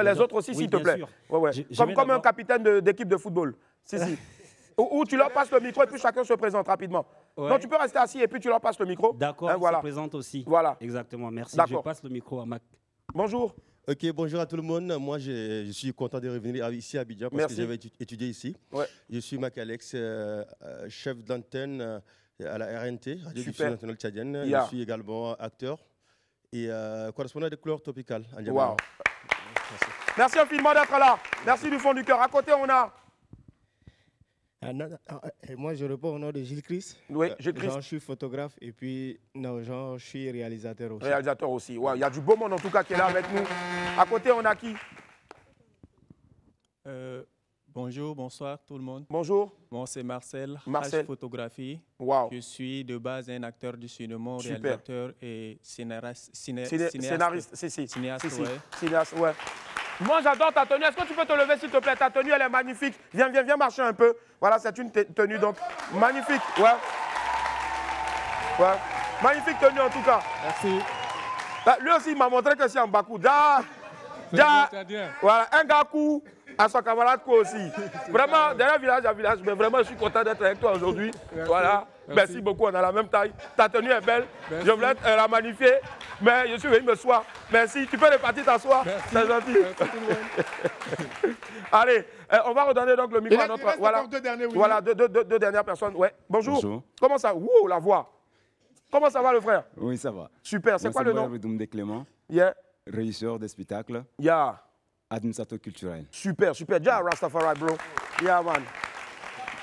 les autres aussi, s'il te plaît. Comme un capitaine d'équipe de football. Si. Ou tu leur passes le micro et puis chacun se présente rapidement. Donc tu peux rester assis et puis tu leur passes le micro. D'accord, ils se présentent aussi. Voilà. Exactement, merci. Je passe le micro à Mac. Bonjour. Ok, bonjour à tout le monde. Moi, je suis content de revenir ici à Abidjan parce que j'avais étudié ici. Je suis Mac Alex, chef d'antenne à la RNT, Radio-Diffusion Nationale Tchadienne. Je suis également acteur et correspondant de Couleurs Tropicales. Wow. Merci infiniment d'être là. Merci du fond du cœur. À côté, on a... Moi, je réponds au nom de Gilles Christ. Oui, Gilles Christ. Je suis photographe et puis je suis réalisateur aussi. Réalisateur aussi. Il y a du beau monde en tout cas qui est là avec nous. À côté, on a qui? Bonjour, bonsoir tout le monde. Bonjour. Bon, c'est Marcel. Marcel. Photographie. Wow. Je suis de base un acteur du cinéma, réalisateur et cinéaste. Cinéaste, Cinéaste, ouais. Moi, j'adore ta tenue. Est-ce que tu peux te lever, s'il te plaît? Ta tenue, elle est magnifique. Viens marcher un peu. Voilà, c'est une tenue, donc, magnifique. Ouais. Magnifique tenue, en tout cas. Merci. Lui aussi, il m'a montré que c'est un Bakou. Voilà, un Gakou à son camarade aussi. Vraiment, derrière village à village, mais vraiment, je suis content d'être avec toi aujourd'hui. Voilà. Merci beaucoup, on a la même taille. Ta tenue est belle. Merci. Je voulais la magnifier, mais je suis venu me soir. Merci. Tu peux repartir t'asseoir. C'est gentil. Allez, on va redonner donc le micro à notre... Voilà, deux dernières personnes. Ouais. Bonjour. Comment ça? Ouh, la voix. Comment ça va, le frère? Oui, ça va. Super. C'est quoi le nom? Doumdé Clément. Régisseur des spectacles. Administrateur culturel. Super. Déjà, Rastafari, bro. Man.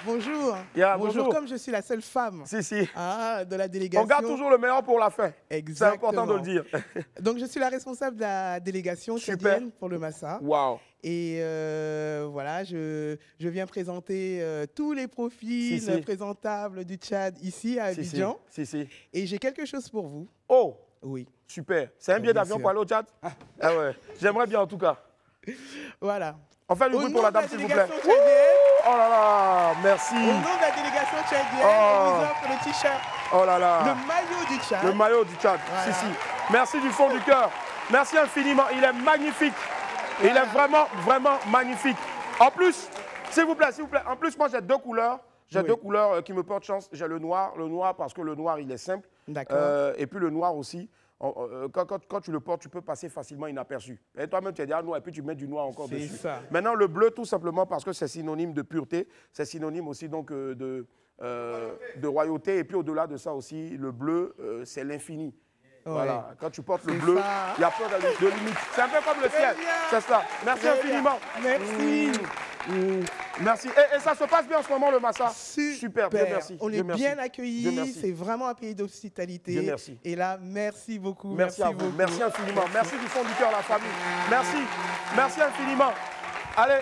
Bonjour. Bonjour. Comme je suis la seule femme de la délégation. On garde toujours le meilleur pour la fin. C'est important de le dire. Donc, je suis la responsable de la délégation tchadienne pour le Massa. Wow. Et voilà, je viens présenter tous les profils présentables du Tchad ici à Abidjan. Si. Et j'ai quelque chose pour vous. Oh. Oui. Super. C'est un billet d'avion pour aller au Tchad? Ah ouais. J'aimerais bien en tout cas. Voilà. On fait du bruit pour la dame, s'il vous plaît. Oh là là, merci. Au nom de la délégation tchadienne, on vous offre le t-shirt. Oh là là. Le maillot du Tchad. Le maillot du Tchad. Voilà. Si. Merci du fond du cœur. Merci infiniment. Il est magnifique. Voilà. Il est vraiment, vraiment magnifique. En plus, s'il vous plaît, en plus, moi j'ai deux couleurs. J'ai deux couleurs qui me portent chance. J'ai le noir parce que le noir, il est simple. D'accord. Et puis le noir aussi. Quand tu le portes, tu peux passer facilement inaperçu. Et toi-même, tu es déjà noir et puis tu mets du noir encore dessus. C'est ça. Maintenant, le bleu, tout simplement parce que c'est synonyme de pureté, c'est synonyme aussi donc de royauté. Et puis au-delà de ça aussi, le bleu, c'est l'infini. Ouais. Voilà. Quand tu portes le bleu, il y a pas de limite. C'est un peu comme le ciel. C'est ça. Merci infiniment. Merci. Merci. Et ça se passe bien en ce moment, le Massa? Super, bien merci. On est bien accueillis. C'est vraiment un pays d'hospitalité. Dieu merci. Et là, merci beaucoup. Merci à vous. Merci infiniment. Merci du fond du cœur, la famille. Merci. Merci infiniment. Allez,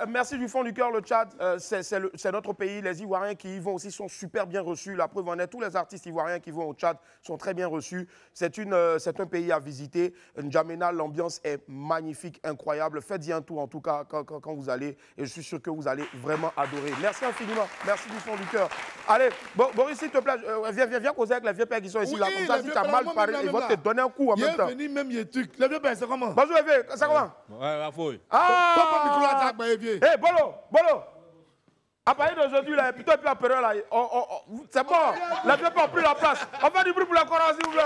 merci du fond du cœur, le Tchad, c'est notre pays. Les Ivoiriens qui y vont aussi sont super bien reçus. La preuve en est, tous les artistes ivoiriens qui vont au Tchad sont très bien reçus. C'est un pays à visiter. N'Djamena, l'ambiance est magnifique, incroyable. Faites-y un tour en tout cas quand vous allez. Et je suis sûr que vous allez vraiment adorer. Merci infiniment. Merci du fond du cœur. Allez, Boris, s'il te plaît, viens causer avec les vieux pères qui sont ici. Là, comme ça, si tu as mal parlé, ils vont te donner un coup en même temps. Venu même les trucs. Les vieux pères, c'est comment? Bonjour, les vieux, c'est comment? Ouais, la fouille. Ah! Hey, Bolo! À partir d'aujourd'hui, là, plutôt plus la période, là, c'est bon, les vieux n'ont plus la place. On fait du bruit pour la Coran, s'il vous plaît.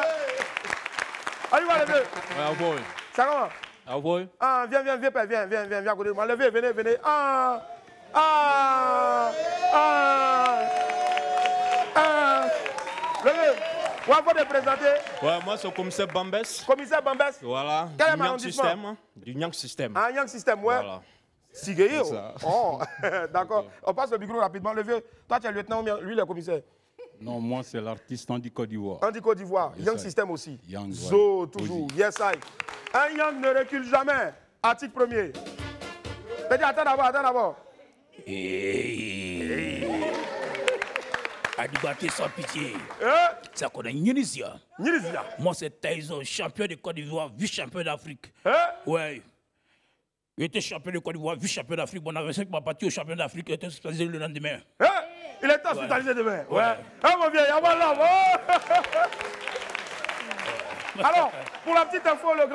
Allez, les vieux. Ouais, c'est comment? Ah, viens, viens à côté de moi. Levez, venez. Levez. Ouais, faut te présenter. Ouais, moi, c'est le commissaire Bambès. Commissaire Bambès. Voilà. Quel est du Nyang System. Du Nyang System. Ah, Nyang System, ouais. Voilà. Sigéo. Oh, d'accord. On passe le micro rapidement. Le vieux, toi, tu es le lieutenant, lui, le commissaire. Non, moi, c'est l'artiste Andy Côte d'Ivoire. Andy Côte d'Ivoire. Yes, Young System aussi. Young, Zo, toujours. Aussi. Yes, I. Un Young ne recule jamais. Article premier. Petit, attends d'abord. Adibaté sans pitié. Ça connaît Nunisia. Moi, c'est Tyson, champion de Côte d'Ivoire, vice-champion d'Afrique. Ouais. Il était champion de Côte d'Ivoire, vice-champion d'Afrique. Mon adversaire qui m'a battu au champion d'Afrique, il était hospitalisé le lendemain. Il était hospitalisé demain. Ouais. Ah, mon vieux, il y a mal là. Alors, pour la petite info, le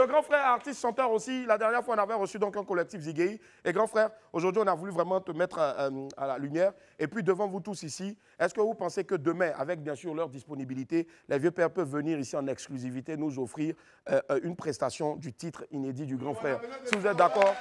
grand frère artiste chanteur aussi, la dernière fois on avait reçu donc un collectif Zigei. Et grand frère, aujourd'hui on a voulu vraiment te mettre à la lumière. Et puis devant vous tous ici, est-ce que vous pensez que demain, avec bien sûr leur disponibilité, les vieux pères peuvent venir ici en exclusivité nous offrir une prestation du titre inédit du grand frère? Si vous êtes d'accord.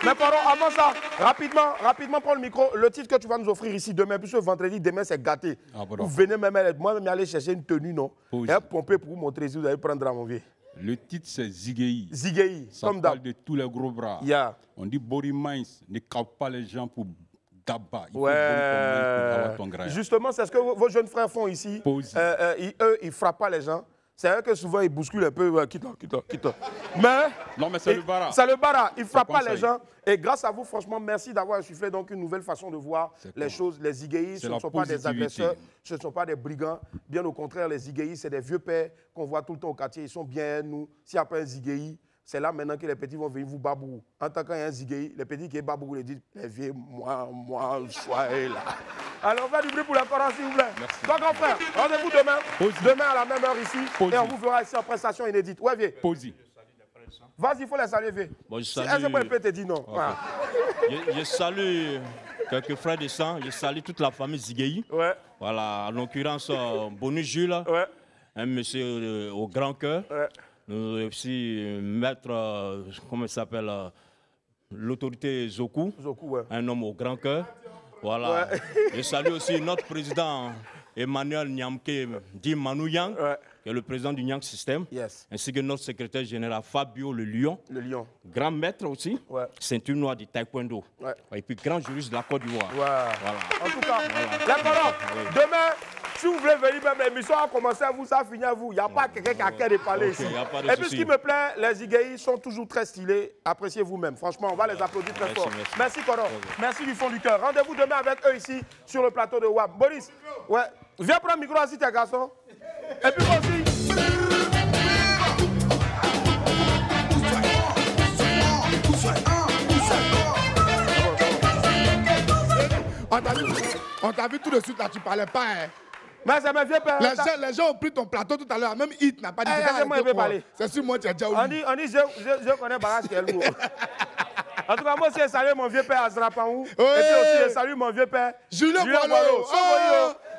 Mais pardon, avant ça, rapidement, prends le micro. Le titre que tu vas nous offrir ici demain, puisque vendredi, demain, c'est gâté. Vous venez même moi-même aller chercher une tenue, non? Et pomper pour vous montrer si vous allez prendre à mon vieux. Le titre, c'est Zigei. Zigei, ça comme parle de tous les gros bras. Yeah. On dit Body Minds ne capte pas les gens pour Gaba. Il faut ton grain. Justement, c'est ce que vos jeunes frères font ici. Eux, ils ne frappent pas les gens. C'est vrai que souvent, ils bousculent un peu, quitte. Mais non, mais c'est le bara. C'est le bara. Ils ne frappent pas les gens. Et grâce à vous, franchement, merci d'avoir insufflé donc une nouvelle façon de voir les choses. Les Zigei, ce ne sont pas des agresseurs, ce ne sont pas des brigands. Bien au contraire, les Zigei, c'est des vieux pères qu'on voit tout le temps au quartier. Ils sont bien nous. S'il n'y a pas un Zigei, c'est là maintenant que les petits vont venir vous babou. En tant qu'un Zigei, les petits qui est babou, ils disent, les vieux, moi, soyez là. Alors, on fait du bruit pour la Coran, s'il vous plaît. Merci. Donc, grand frère, rendez-vous demain. Demain à la même heure ici. Et on vous verra ici en prestation inédite. Ouais, vieux. Vas-y, il faut les saluer, vieux. Bon, si elle peut te dire non. Okay. Je salue quelques frères de sang. Je salue toute la famille Zigei. Ouais. Voilà, en l'occurrence, Bonu Jules. Ouais. Un monsieur au grand cœur. Ouais. Nous aussi maître, comment il s'appelle, l'autorité Zoku. Zoku, ouais. Un homme au grand cœur. Voilà. Ouais. Je salue aussi notre président Emmanuel Nyamke, dit Manu Yang, qui est le président du Nyang System, ainsi que notre secrétaire général Fabio Le Lion, grand maître aussi, ceinture noire du taekwondo, et puis grand juriste de la Côte d'Ivoire. Voilà. En tout cas, les parents, demain, si vous voulez venir, même l'émission a commencé à vous, ça a fini à vous. Il n'y a pas quelqu'un qui a qu'à parler ici. Et puis ce qui me plaît, les Zigei sont toujours très stylés. Appréciez vous-même. Franchement, on va les applaudir très fort. Merci Koro. Merci du fond du cœur. Rendez-vous demain avec eux ici sur le plateau de WAM. Boris, viens prendre le micro assis tes garçons. Et puis moi aussi. t'a vu tout de suite là, tu parlais pas. Hein. Mais ça me vient pas. Les gens ont pris ton plateau tout à l'heure. Même Hit n'a pas dit. C'est sûr, moi, tu as déjà oublié. On dit, je connais Barras Kelmo. En tout cas, moi aussi, je salue mon vieux père Azrapaou. Et puis aussi, je salue mon vieux père Julien Boileau.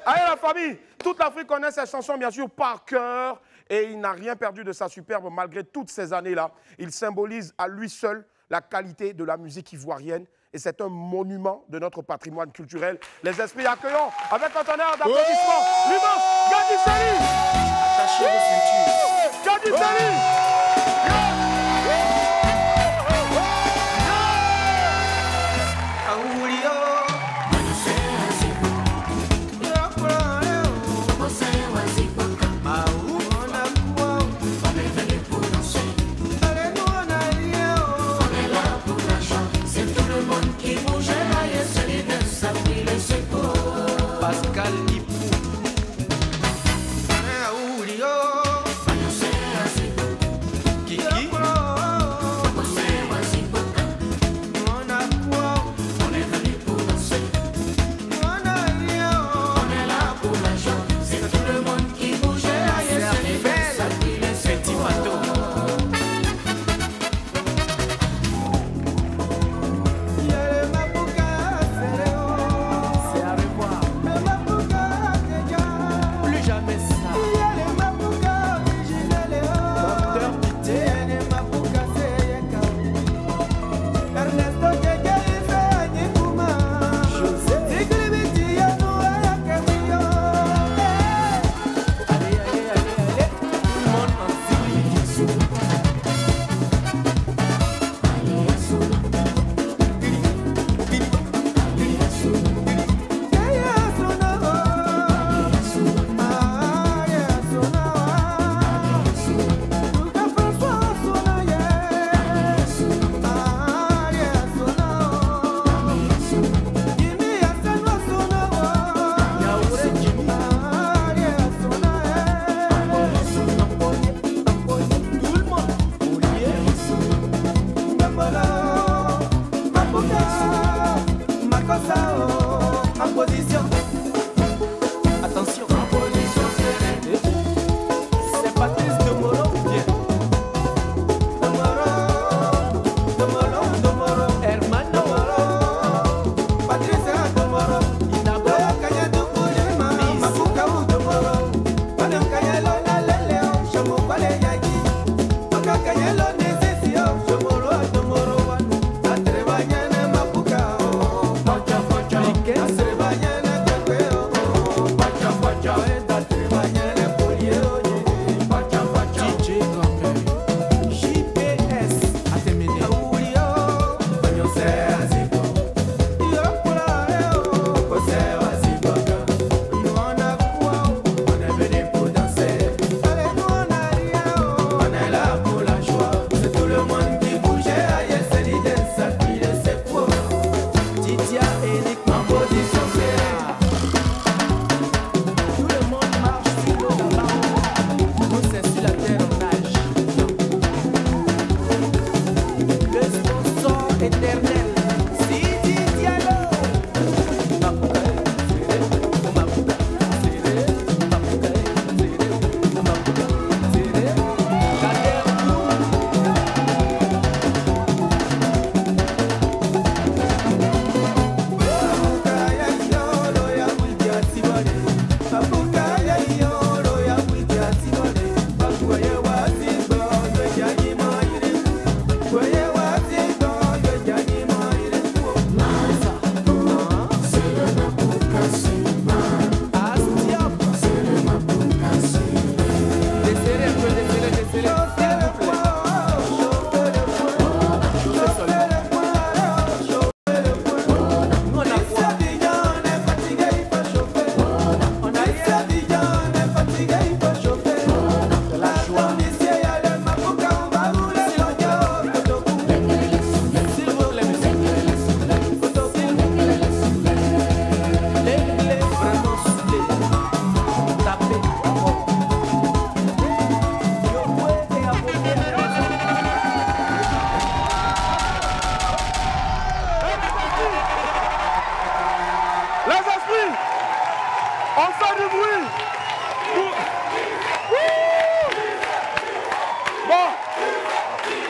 Allez, la famille, toute l'Afrique connaît cette chanson, bien sûr, par cœur. Et il n'a rien perdu de sa superbe malgré toutes ces années-là. Il symbolise à lui seul la qualité de la musique ivoirienne. Et c'est un monument de notre patrimoine culturel. Les esprits accueillants avec un tonnerre d'applaudissements. L'immense Gadi Sali. Attachez vos ceintures. Gadi Sali.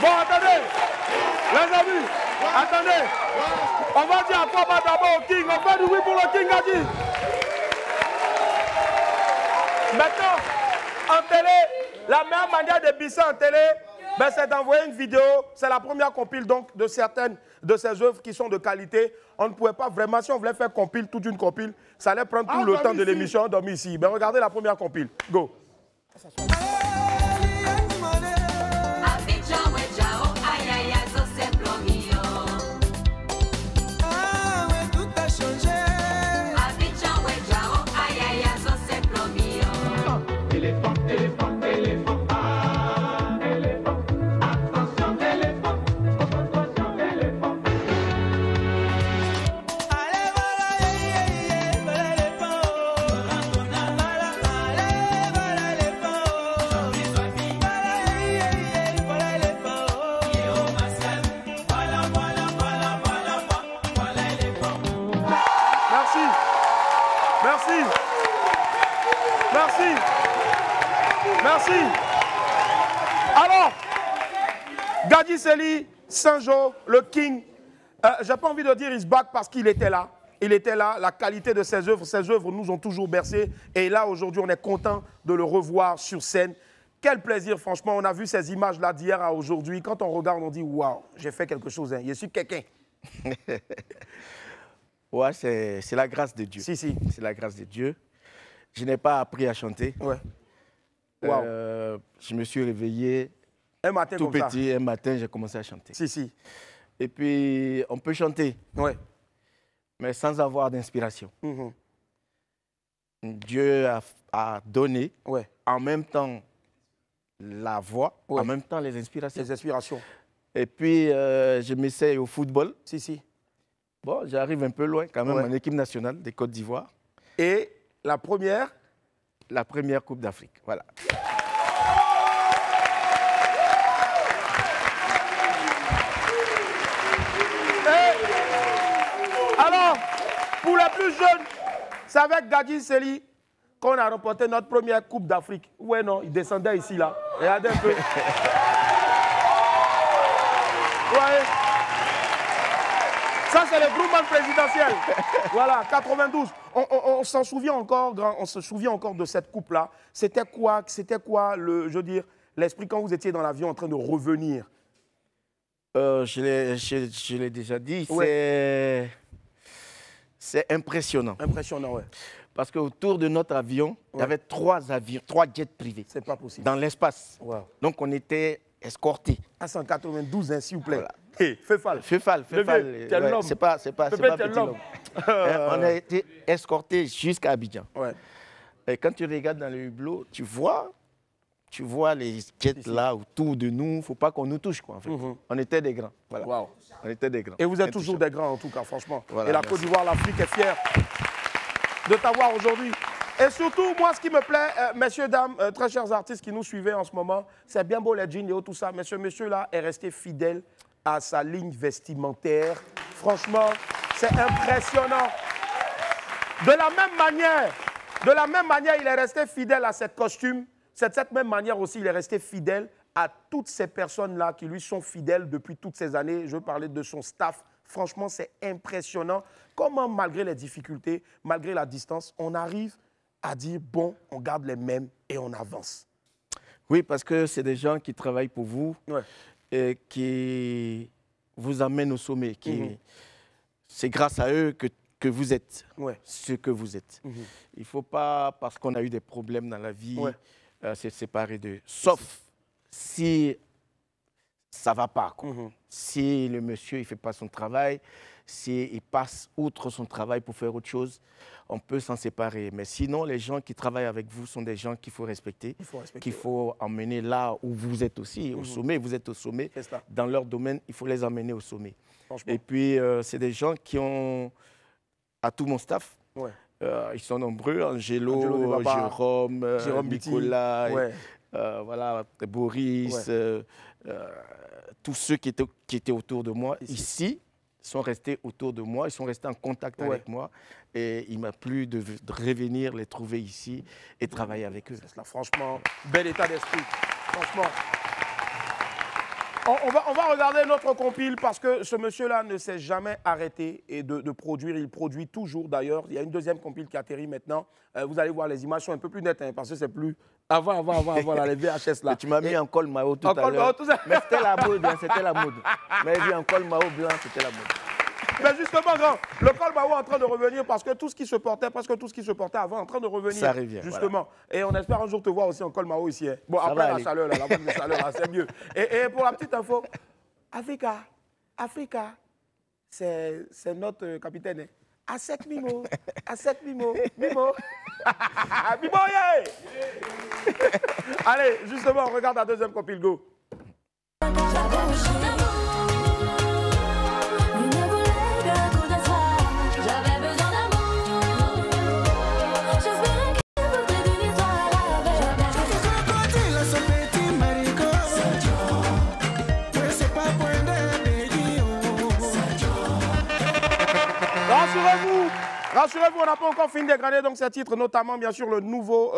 Bon, attendez. Les amis, attendez. On va dire à quoi d'abord au King. On fait du oui pour le King Gadji. Maintenant, en télé, la meilleure manière de bisser en télé, ben, c'est d'envoyer une vidéo. C'est la première compile donc, de certaines de ces œuvres qui sont de qualité. On ne pouvait pas vraiment, si on voulait faire compile, toute une compile, ça allait prendre tout le temps de l'émission. On dormit ici. Ben, regardez la première compile. Go. Merci. Alors, Gadji Sely, Saint-Jo, le King, j'ai pas envie de dire is back parce qu'il était là. Il était là, la qualité de ses œuvres nous ont toujours bercés. Et là, aujourd'hui, on est content de le revoir sur scène. Quel plaisir, franchement. On a vu ces images-là d'hier à aujourd'hui. Quand on regarde, on dit, waouh, j'ai fait quelque chose. Hein. Je suis quelqu'un. Ouais, c'est la grâce de Dieu. Si. C'est la grâce de Dieu. Je n'ai pas appris à chanter. Ouais. Wow. Je me suis réveillé un matin tout petit. Un matin, j'ai commencé à chanter. Si. Et puis, on peut chanter, mais sans avoir d'inspiration. Dieu a donné en même temps la voix, en même temps les inspirations. Et puis, je m'essaye au football. Si. Bon, j'arrive un peu loin quand même en équipe nationale de Côte d'Ivoire. Et la première Coupe d'Afrique, voilà. Et alors, pour les plus jeunes, c'est avec Gadji Sely qu'on a remporté notre première Coupe d'Afrique. Ouais, non, il descendait ici, là. Regardez un peu. Ouais. Ça, c'est le groupement présidentiel. Voilà, 92. On s'en souvient encore, on se souvient encore de cette coupe-là. C'était quoi, l'esprit quand vous étiez dans l'avion en train de revenir? Je l'ai déjà dit, c'est impressionnant. Impressionnant, ouais. Parce qu'autour de notre avion, il y avait 3 jets privés. C'est pas possible. Dans l'espace. Wow. Donc, on était escortés. À 192, hein, s'il vous plaît. Voilà. Hey, Fefal. Ouais, c'est pas petit l'homme. On a été escortés jusqu'à Abidjan. Ouais. Et quand tu regardes dans le hublot, tu vois les jets là autour de nous. Il ne faut pas qu'on nous touche, quoi, en fait. On était des grands. Voilà. Wow. On était des grands. Et vous êtes toujours des grands, en tout cas, franchement. Voilà, et la Côte d'Ivoire, l'Afrique est fière de t'avoir aujourd'hui. Et surtout, moi, ce qui me plaît, messieurs, dames, très chers artistes qui nous suivez en ce moment, c'est bien beau les jeans et tout ça, mais ce monsieur-là est resté fidèle à sa ligne vestimentaire. Franchement, c'est impressionnant. De la même manière, il est resté fidèle à ses costumes. C'est de cette même manière aussi, il est resté fidèle à toutes ces personnes-là qui lui sont fidèles depuis toutes ces années. Je veux parler de son staff. Franchement, c'est impressionnant. Comment, malgré les difficultés, malgré la distance, on arrive à dire, bon, on garde les mêmes et on avance. Oui, parce que c'est des gens qui travaillent pour vous et qui vous amènent au sommet. C'est grâce à eux que vous êtes ce que vous êtes. Il ne faut pas, parce qu'on a eu des problèmes dans la vie, se séparer d'eux. Sauf si ça ne va pas. Si le monsieur ne fait pas son travail, s'il passe outre son travail pour faire autre chose, on peut s'en séparer. Mais sinon, les gens qui travaillent avec vous sont des gens qu'il faut respecter, qu'il faut emmener là où vous êtes aussi, au sommet. Vous êtes au sommet. Dans leur domaine, il faut les emmener au sommet. Et puis, c'est des gens qui ont, à tout mon staff, ils sont nombreux, Angelo Jérôme Nicolas, voilà, Boris, tous ceux qui étaient autour de moi ici sont restés autour de moi, ils sont restés en contact avec moi et il m'a plu de revenir les trouver ici et travailler avec eux. Franchement, bel état d'esprit. Franchement. On va regarder notre compile parce que ce monsieur-là ne s'est jamais arrêté et de produire. Il produit toujours d'ailleurs. Il y a une deuxième compile qui atterrit maintenant. Vous allez voir, les images sont un peu plus nettes hein, parce que c'est plus... Avant, là, les VHS là. Et tu m'as mis en col Mao tout à l'heure. Mais c'était la mode, hein, c'était la mode. Mais vu en col Mao blanc, c'était la mode. Mais justement, grand, le col Mao est en train de revenir parce que tout ce qui se portait, presque tout ce qui se portait avant, est en train de revenir. Ça revient. Justement. Voilà. Et on espère un jour te voir aussi en col Mao ici. Hein. Bon, ça après la chaleur, là, la bonne chaleur, là, c'est mieux. Et pour la petite info, Africa, c'est notre capitaine. Hein. À 7 Mimo. Mimo, yeah. Allez, justement, on regarde la deuxième compile, go. Rassurez-vous, on n'a pas encore fini d'égrainer donc ces titres, notamment bien sûr le nouveau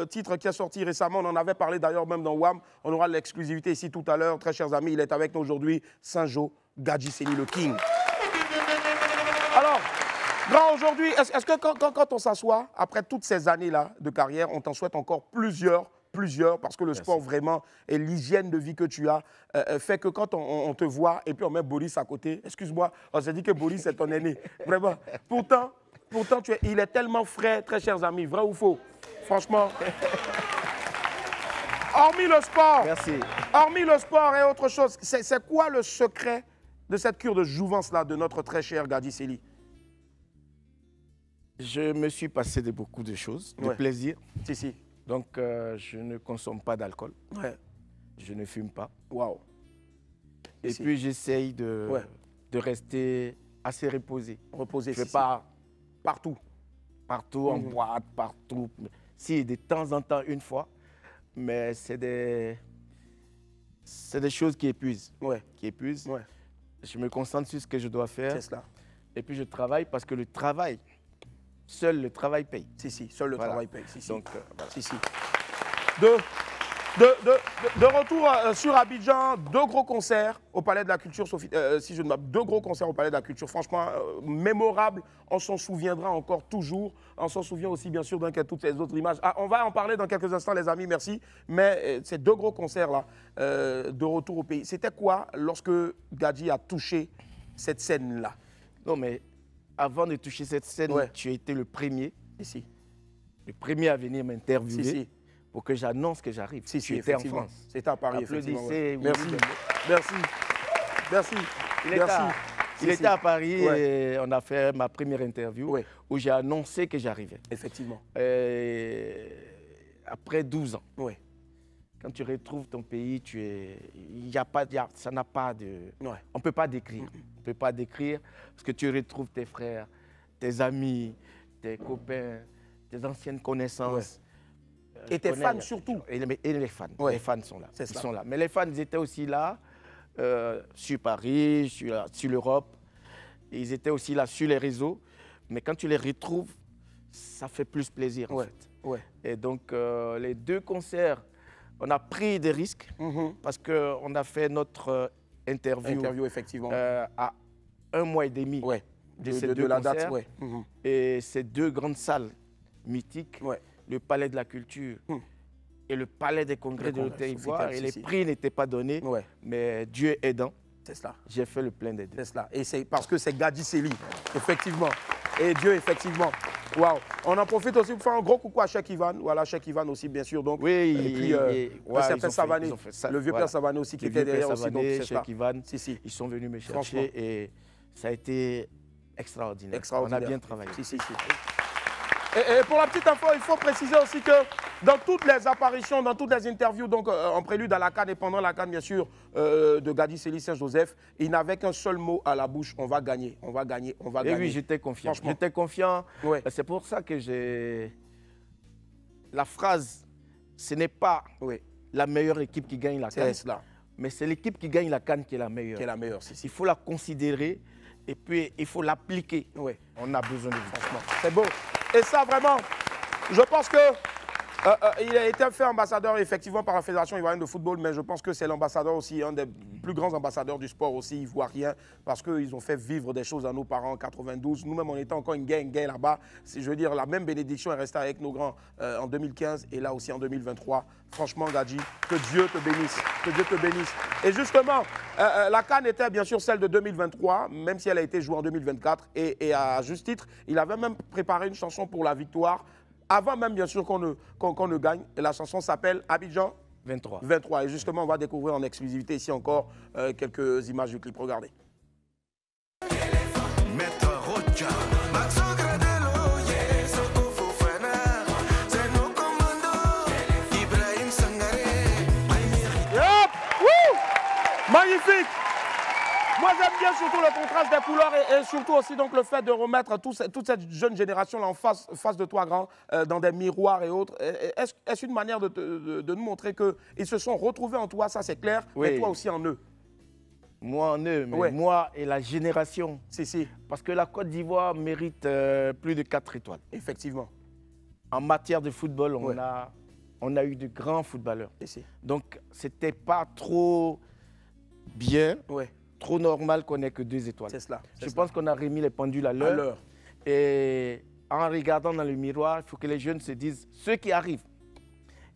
titre qui est sorti récemment. On en avait parlé d'ailleurs même dans WAM. On aura l'exclusivité ici tout à l'heure. Très chers amis, il est avec nous aujourd'hui, Saint-Jo, Gadji Sely, le King. Alors, grand, aujourd'hui, est-ce que quand on s'assoit, après toutes ces années-là de carrière, on t'en souhaite encore plusieurs, parce que le sport vraiment et l'hygiène de vie que tu as fait que quand on te voit et puis on met Boris à côté, excuse-moi, on s'est dit que Boris est ton aîné. Vraiment. Pourtant il est tellement frais, très chers amis, vrai ou faux? Franchement. Hormis le sport. Merci. Hormis le sport et autre chose, c'est quoi le secret de cette cure de jouvence-là de notre très cher Gadji Sely? Je me suis passé de beaucoup de choses, de plaisir. Si. Donc, je ne consomme pas d'alcool. Ouais. Je ne fume pas. Waouh. Et puis, j'essaye de rester assez reposé. Reposé, je ne fais pas partout. Partout, en boîte, partout. Si, de temps en temps, une fois. Mais c'est des choses qui épuisent. Qui épuisent. Je me concentre sur ce que je dois faire. C'est cela. Et puis, je travaille parce que le travail... Seul le travail paye. Si, seul le travail paye. Donc, De retour sur Abidjan, 2 gros concerts au Palais de la Culture, si je ne m'abuse, 2 gros concerts au Palais de la Culture, franchement, mémorables, on s'en souviendra encore toujours. On s'en souvient aussi, bien sûr, donc, toutes ces autres images. On va en parler dans quelques instants, les amis, merci. Mais ces 2 gros concerts-là, de retour au pays, c'était quoi lorsque Gadji a touché cette scène-là? Non, mais... Avant de toucher cette scène, tu as été le premier, le premier à venir m'interviewer pour que j'annonce que j'arrive. Tu étais en France. C'était à Paris, effectivement. Merci. Il était à Paris et on a fait ma première interview où j'ai annoncé que j'arrivais. Effectivement. Après 12 ans. Quand tu retrouves ton pays, ça n'a pas de... On ne peut pas décrire. On ne peut pas décrire parce que tu retrouves tes frères, tes amis, tes copains, tes anciennes connaissances. Et tes fans surtout. Et les fans. Les fans sont là. Ils sont là. Mais les fans, ils étaient aussi là sur Paris, sur l'Europe. Ils étaient aussi là sur les réseaux. Mais quand tu les retrouves, ça fait plus plaisir en fait. Et donc, les 2 concerts, on a pris des risques parce qu'on a fait notre interview effectivement. À 1 mois et demi de ces 2 concerts. Et ces 2 grandes salles mythiques, le Palais de la Culture et le Palais des Congrès de l'Hôtel Ivoire. Et les prix n'étaient pas donnés, mais Dieu aidant, j'ai fait le plein des 2. C'est cela. Et c'est parce que c'est Gadji Sely, effectivement. Et Dieu, effectivement. Waouh. On en profite aussi pour faire un gros coucou à Cheikh Ivan. Voilà, Cheikh Ivan aussi, bien sûr. Donc, et puis, le certain Savané, le vieux père Savané aussi qui était derrière aussi. Donc, Cheikh Ivan, ils sont venus me chercher et ça a été extraordinaire. On a bien travaillé. Et pour la petite info, il faut préciser aussi que dans toutes les apparitions, dans toutes les interviews, donc en prélude à la CAN et pendant la CAN, bien sûr, de Gadji Sely Saint-Joseph, il n'avait qu'un seul mot à la bouche, on va gagner, on va gagner, on va gagner. Et oui, j'étais confiant. J'étais confiant. C'est pour ça que j'ai... La phrase, ce n'est pas la meilleure équipe qui gagne la CAN, mais c'est l'équipe qui gagne la CAN qui est la meilleure. Il faut la considérer et puis il faut l'appliquer. On a besoin de vous. C'est beau. Et ça, vraiment, je pense que Il a été fait ambassadeur effectivement par la Fédération ivoirienne de football, mais je pense que c'est l'ambassadeur aussi, un des plus grands ambassadeurs du sport aussi ivoirien, parce qu'ils ont fait vivre des choses à nos parents en 92. Nous-mêmes, on était encore une gang là-bas. Je veux dire, la même bénédiction est restée avec nos grands en 2015 et là aussi en 2023. Franchement, Gadji, que Dieu te bénisse, que Dieu te bénisse. Et justement, la CAN était bien sûr celle de 2023, même si elle a été jouée en 2024. Et à juste titre, il avait même préparé une chanson pour la victoire, avant même bien sûr qu'on ne gagne. Et la chanson s'appelle Abidjan 23. Et justement, on va découvrir en exclusivité ici encore quelques images du clip. Regardez. Magnifique! Moi, j'aime bien surtout le contraste des couleurs et surtout aussi donc, le fait de remettre toute cette jeune génération-là en face de toi, grand, dans des miroirs et autres. Est-ce une manière de nous montrer qu'ils se sont retrouvés en toi, ça c'est clair, oui. Mais toi aussi en eux? Moi en eux, mais ouais. Moi et la génération. Si. Parce que la Côte d'Ivoire mérite plus de 4 étoiles. Effectivement. En matière de football, on a eu de grands footballeurs. Donc, c'était pas trop bien, trop normal qu'on n'ait que 2 étoiles. C'est cela. Je pense qu'on a remis les pendules à l'heure. Et en regardant dans le miroir, il faut que les jeunes se disent ce qui arrive.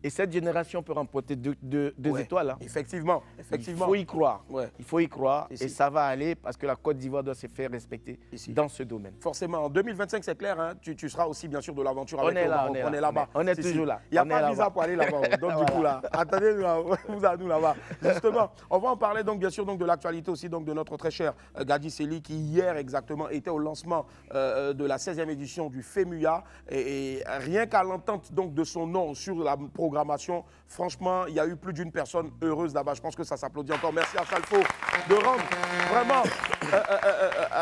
Et cette génération peut remporter 2 étoiles. Hein. Effectivement. Il faut y croire. Il faut y croire et ça va aller parce que la Côte d'Ivoire doit se faire respecter dans ce domaine. Forcément. En 2025, c'est clair, hein, tu seras aussi bien sûr de l'aventure avec le Maroc. On est là-bas. On est toujours là. Il n'y a pas de visa pour aller là-bas. Donc du coup, là, attendez-nous, vous à nous là-bas. Justement, on va en parler donc bien sûr donc, de l'actualité aussi donc, de notre très cher Gadji Sely qui hier exactement était au lancement de la 16e édition du FEMUYA. Et rien qu'à l'entente donc de son nom sur la programmation, franchement, il y a eu plus d'une personne heureuse là-bas. Je pense que ça s'applaudit encore. Merci à Salfo de rendre vraiment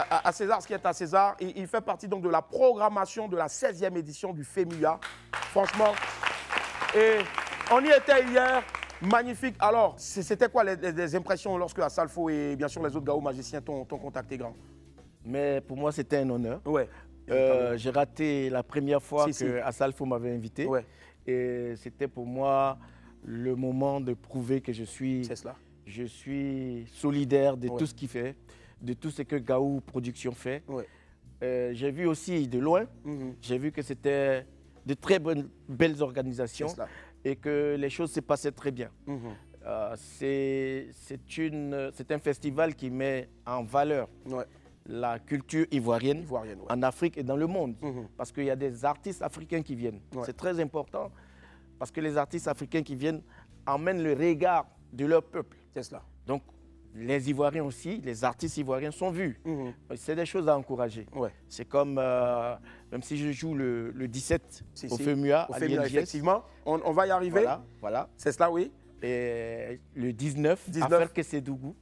à César ce qui est à César. Il fait partie donc de la programmation de la 16e édition du FEMUYA. Franchement, et on y était hier. Magnifique. Alors, c'était quoi les impressions lorsque Salfo et bien sûr les autres Gao magiciens t'ont contacté, grand? Mais pour moi, c'était un honneur. Ouais. J'ai raté la première fois que Salfo m'avait invité. Ouais. Et c'était pour moi le moment de prouver que je suis solidaire de tout ce qu'il fait, de tout ce que Gao Production fait. J'ai vu aussi de loin, j'ai vu que c'était de très belles organisations et que les choses se passaient très bien. C'est un festival qui met en valeur la culture ivoirienne en Afrique et dans le monde. Parce qu'il y a des artistes africains qui viennent. C'est très important parce que les artistes africains qui viennent emmènent le regard de leur peuple. C'est cela. Donc, les Ivoiriens aussi, les artistes ivoiriens sont vus. C'est des choses à encourager. C'est comme, même si je joue le 17 au FEMUYA, à l'INGS. Effectivement, on va y arriver. Voilà. C'est cela, oui. Et le 19, à faire que c'est Dougou.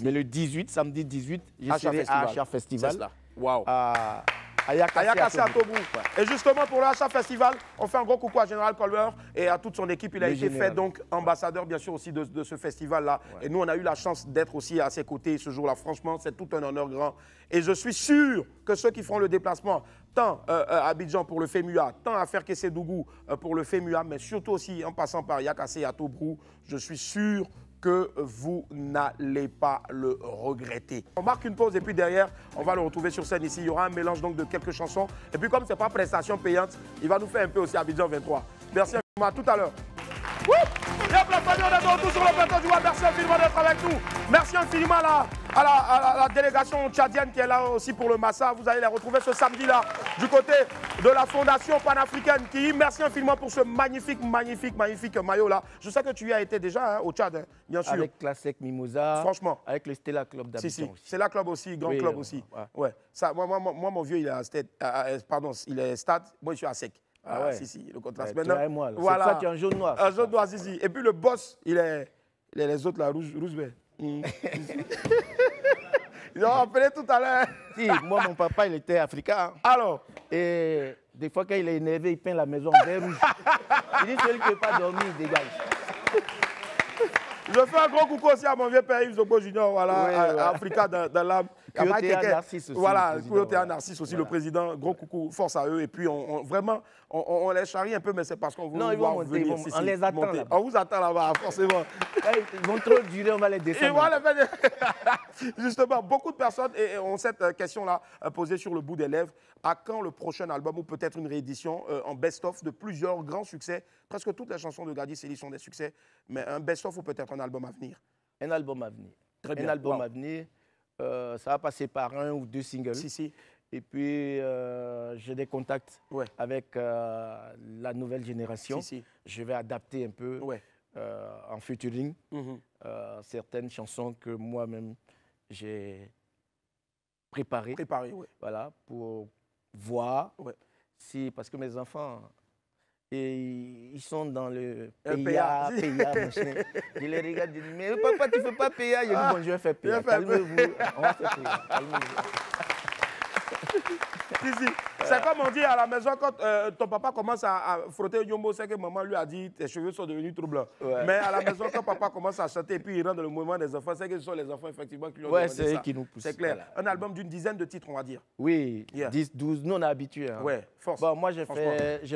Mais le 18, samedi 18, je serai à Achat Festival. C'est cela. Waouh. À Ayakassi à Tobrou. Et justement, pour l'Achat Festival, on fait un gros coucou à Général Colbert et à toute son équipe. Il a été fait donc ambassadeur, bien sûr, aussi de ce festival-là. Et nous, on a eu la chance d'être aussi à ses côtés ce jour-là. Franchement, c'est tout un honneur grand. Et je suis sûr que ceux qui feront le déplacement, tant à Abidjan pour le FEMUYA, tant à Ferkessé-Dougou pour le FEMUYA, mais surtout aussi en passant par Ayakassi à Tobrou, je suis sûr que vous n'allez pas le regretter. On marque une pause et puis derrière, on va le retrouver sur scène ici. Il y aura un mélange donc de quelques chansons. Et puis comme ce n'est pas prestation payante, il va nous faire un peu aussi Abidjan 23. Merci infiniment, à tout à l'heure. Yep, la famille, on est de retour sur le plateau du Roi. Merci infiniment d'être avec nous. Merci infiniment à la délégation tchadienne qui est là aussi pour le Massa. Vous allez les retrouver ce samedi-là du côté de la Fondation panafricaine qui merci infiniment pour ce magnifique maillot-là. Je sais que tu y as été déjà au Tchad, hein, bien sûr. Avec la SEC Mimosa. Franchement. Avec le Stella Club d'Abidjan. C'est la club aussi, grand club aussi. Ouais. Ça, moi, mon vieux, il est à Stade. Il est Stade. Moi, je suis à SEC. Ah ouais. Si, le contraste. Maintenant, toi et moi, voilà. C'est ça, tu es un jaune noir. Un jaune noir, si. Et puis le boss, il est les autres là, rouge vert. Ils ont appelé tout à l'heure. Si, moi, mon papa, il était africain. Alors. Et des fois, quand il est énervé, il peint la maison vert rouge. Il dit celui qui ne peut pas dormir, il dégage. Je fais un gros coucou aussi à mon vieux père Yves Zobo Junior, voilà, Oui, à Africa dans l'âme. Kouyotea Narcisse aussi. Voilà, Kouyotea Narcisse aussi, le président. Gros coucou, force à eux. Et puis, vraiment, on les charrie un peu, mais c'est parce qu'on veut non, ils vont monter, venir. on les attend là-bas. On vous attend là-bas, forcément. Ils vont trop durer, on va les descendre. Justement, beaucoup de personnes ont cette question-là posée sur le bout des lèvres. À quand le prochain album ou peut-être une réédition en best-of de plusieurs grands succès? Presque toutes les chansons de Gadi Sely sont des succès, mais un best-of ou peut-être un album à venir? Un album à venir. Très bien. Un album à venir. Ça va passer par 1 ou 2 singles. Et puis, j'ai des contacts avec la nouvelle génération. Je vais adapter un peu en featuring certaines chansons que moi-même j'ai préparées. Voilà, pour voir si, parce que mes enfants, ils sont dans le PIA, machin. Je les regarde, je dis, mais papa, tu ne fais pas PIA. Je dis, bon, je vais faire PIA. Calmez-vous, on va faire PIA. Calmez-vous. C'est comme on dit à la maison, quand ton papa commence à frotter Yombo, c'est que maman lui a dit tes cheveux sont devenus trop blancs. Mais à la maison, quand papa commence à chanter et puis il rentre dans le mouvement des enfants, c'est que ce sont les enfants effectivement qui lui ont demandé ça. C'est eux qui nous poussent. C'est clair. Voilà. Un album d'une dizaine de titres, on va dire. Oui, 10, 12, nous on est habitués. Hein. Force. Bon, moi j'ai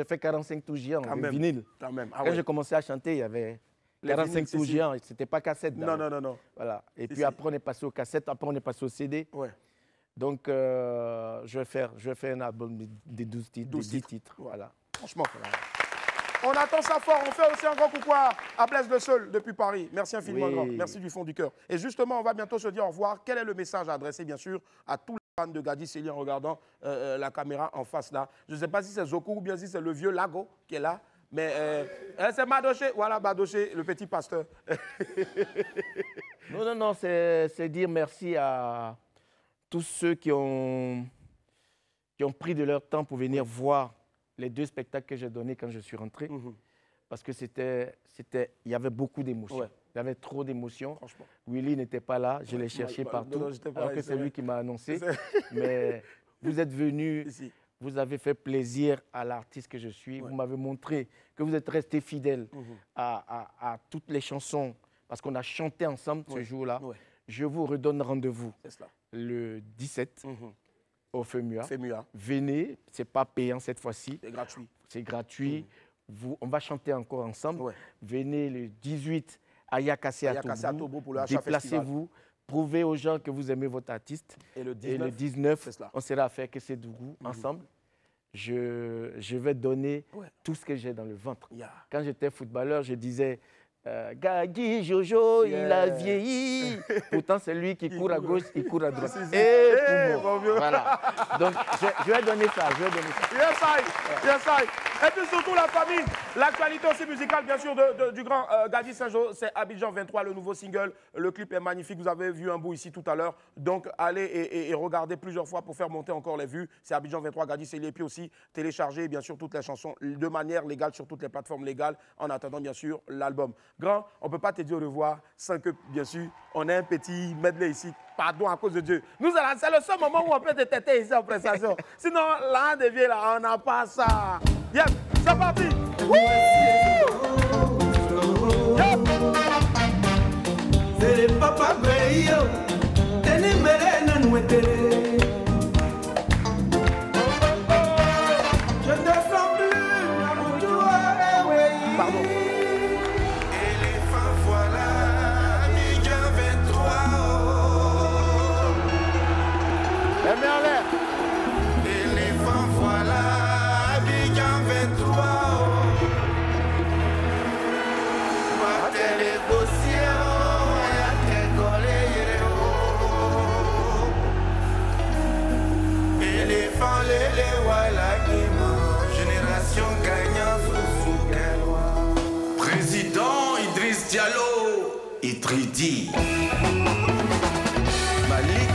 fait 45 tours géants, le vinyle. Quand j'ai commencé à chanter, il y avait 45 tours géants, c'était pas cassette. Non. Voilà. Et puis après on est passé aux cassettes, après on est passé au CD. Donc, je vais faire un album de 12 titres, 10 titres. Voilà. Franchement. On attend ça fort. On fait aussi un grand coucou à Blaise Le Seul depuis Paris. Merci infiniment, grand. Merci du fond du cœur. Et justement, on va bientôt se dire au revoir. Quel est le message à adresser, bien sûr, à tous les fans de Gadi Sely en regardant la caméra en face là? Je ne sais pas si c'est Zoku ou bien si c'est le vieux Lago qui est là. Mais c'est Madoché. Voilà, Madoché, le petit pasteur. Non, c'est dire merci à tous ceux qui ont pris de leur temps pour venir voir les 2 spectacles que j'ai donnés quand je suis rentré. Parce que il y avait beaucoup d'émotions. Il y avait trop d'émotions. Willy n'était pas là, je l'ai cherché partout, alors que c'est lui qui m'a annoncé. Mais vous êtes venus, vous avez fait plaisir à l'artiste que je suis. Vous m'avez montré que vous êtes resté fidèle à toutes les chansons, parce qu'on a chanté ensemble ce jour-là. Je vous redonne rendez-vous le 17 au FEMUA. Venez, ce n'est pas payant cette fois-ci. C'est gratuit. C'est gratuit. On va chanter encore ensemble. Venez le 18 à Yakassé à Togo. Déplacez-vous. Prouvez aux gens que vous aimez votre artiste. Et le 19 on sera à faire que c'est Dougou ensemble. Je vais donner tout ce que j'ai dans le ventre. Quand j'étais footballeur, je disais... Gadi Jojo, il a vieilli. Pourtant, c'est lui qui court à gauche, il court à droite. Voilà. Donc, je vais donner ça. Yes, I. Et puis surtout la famille, l'actualité aussi musicale, bien sûr, du grand Gadi Saint-Jo, c'est Abidjan 23, le nouveau single. Le clip est magnifique. Vous avez vu un bout ici tout à l'heure. Donc, allez et regardez plusieurs fois pour faire monter encore les vues. C'est Abidjan 23, Gadi Sely. Et puis aussi, téléchargez, bien sûr, toutes les chansons de manière légale sur toutes les plateformes légales en attendant, bien sûr, l'album. Grand, on ne peut pas te dire au revoir sans que, bien sûr, on ait un petit medley ici. Pardon, à cause de Dieu. C'est le seul moment où on peut te têter ici en prestation. Sinon, l'un des vieux, là, on n'a pas ça. Yep, c'est parti. C'est le papa Béio. Tenez, mais non, nous était. Je ne sens plus à mon tour. Pardon. Éléphant, voilà, Abidjan 23. Éléphant, lélé, voilà, génération gagnant, sous Galois. Président Idriss Diallo, Itridi. Malik.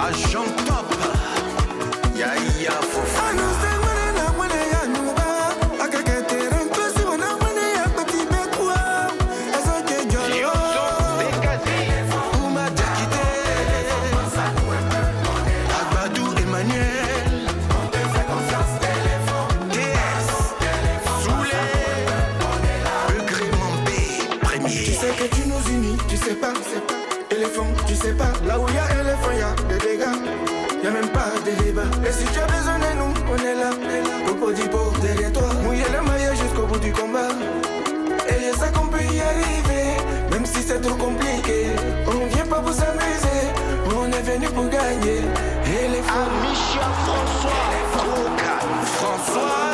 Agent top. Yaya Fofana. Éléphant, tu sais pas, là où il y a éléphant, il y a des dégâts, il y a même pas de débat. Et si tu as besoin de nous, on est là, Popo Dipo derrière toi, mouiller le maillot jusqu'au bout du combat. Et je sais qu'on peut y arriver, même si c'est trop compliqué. On vient pas pour s'amuser, on est venu pour gagner. Éléphant, Michel François, François.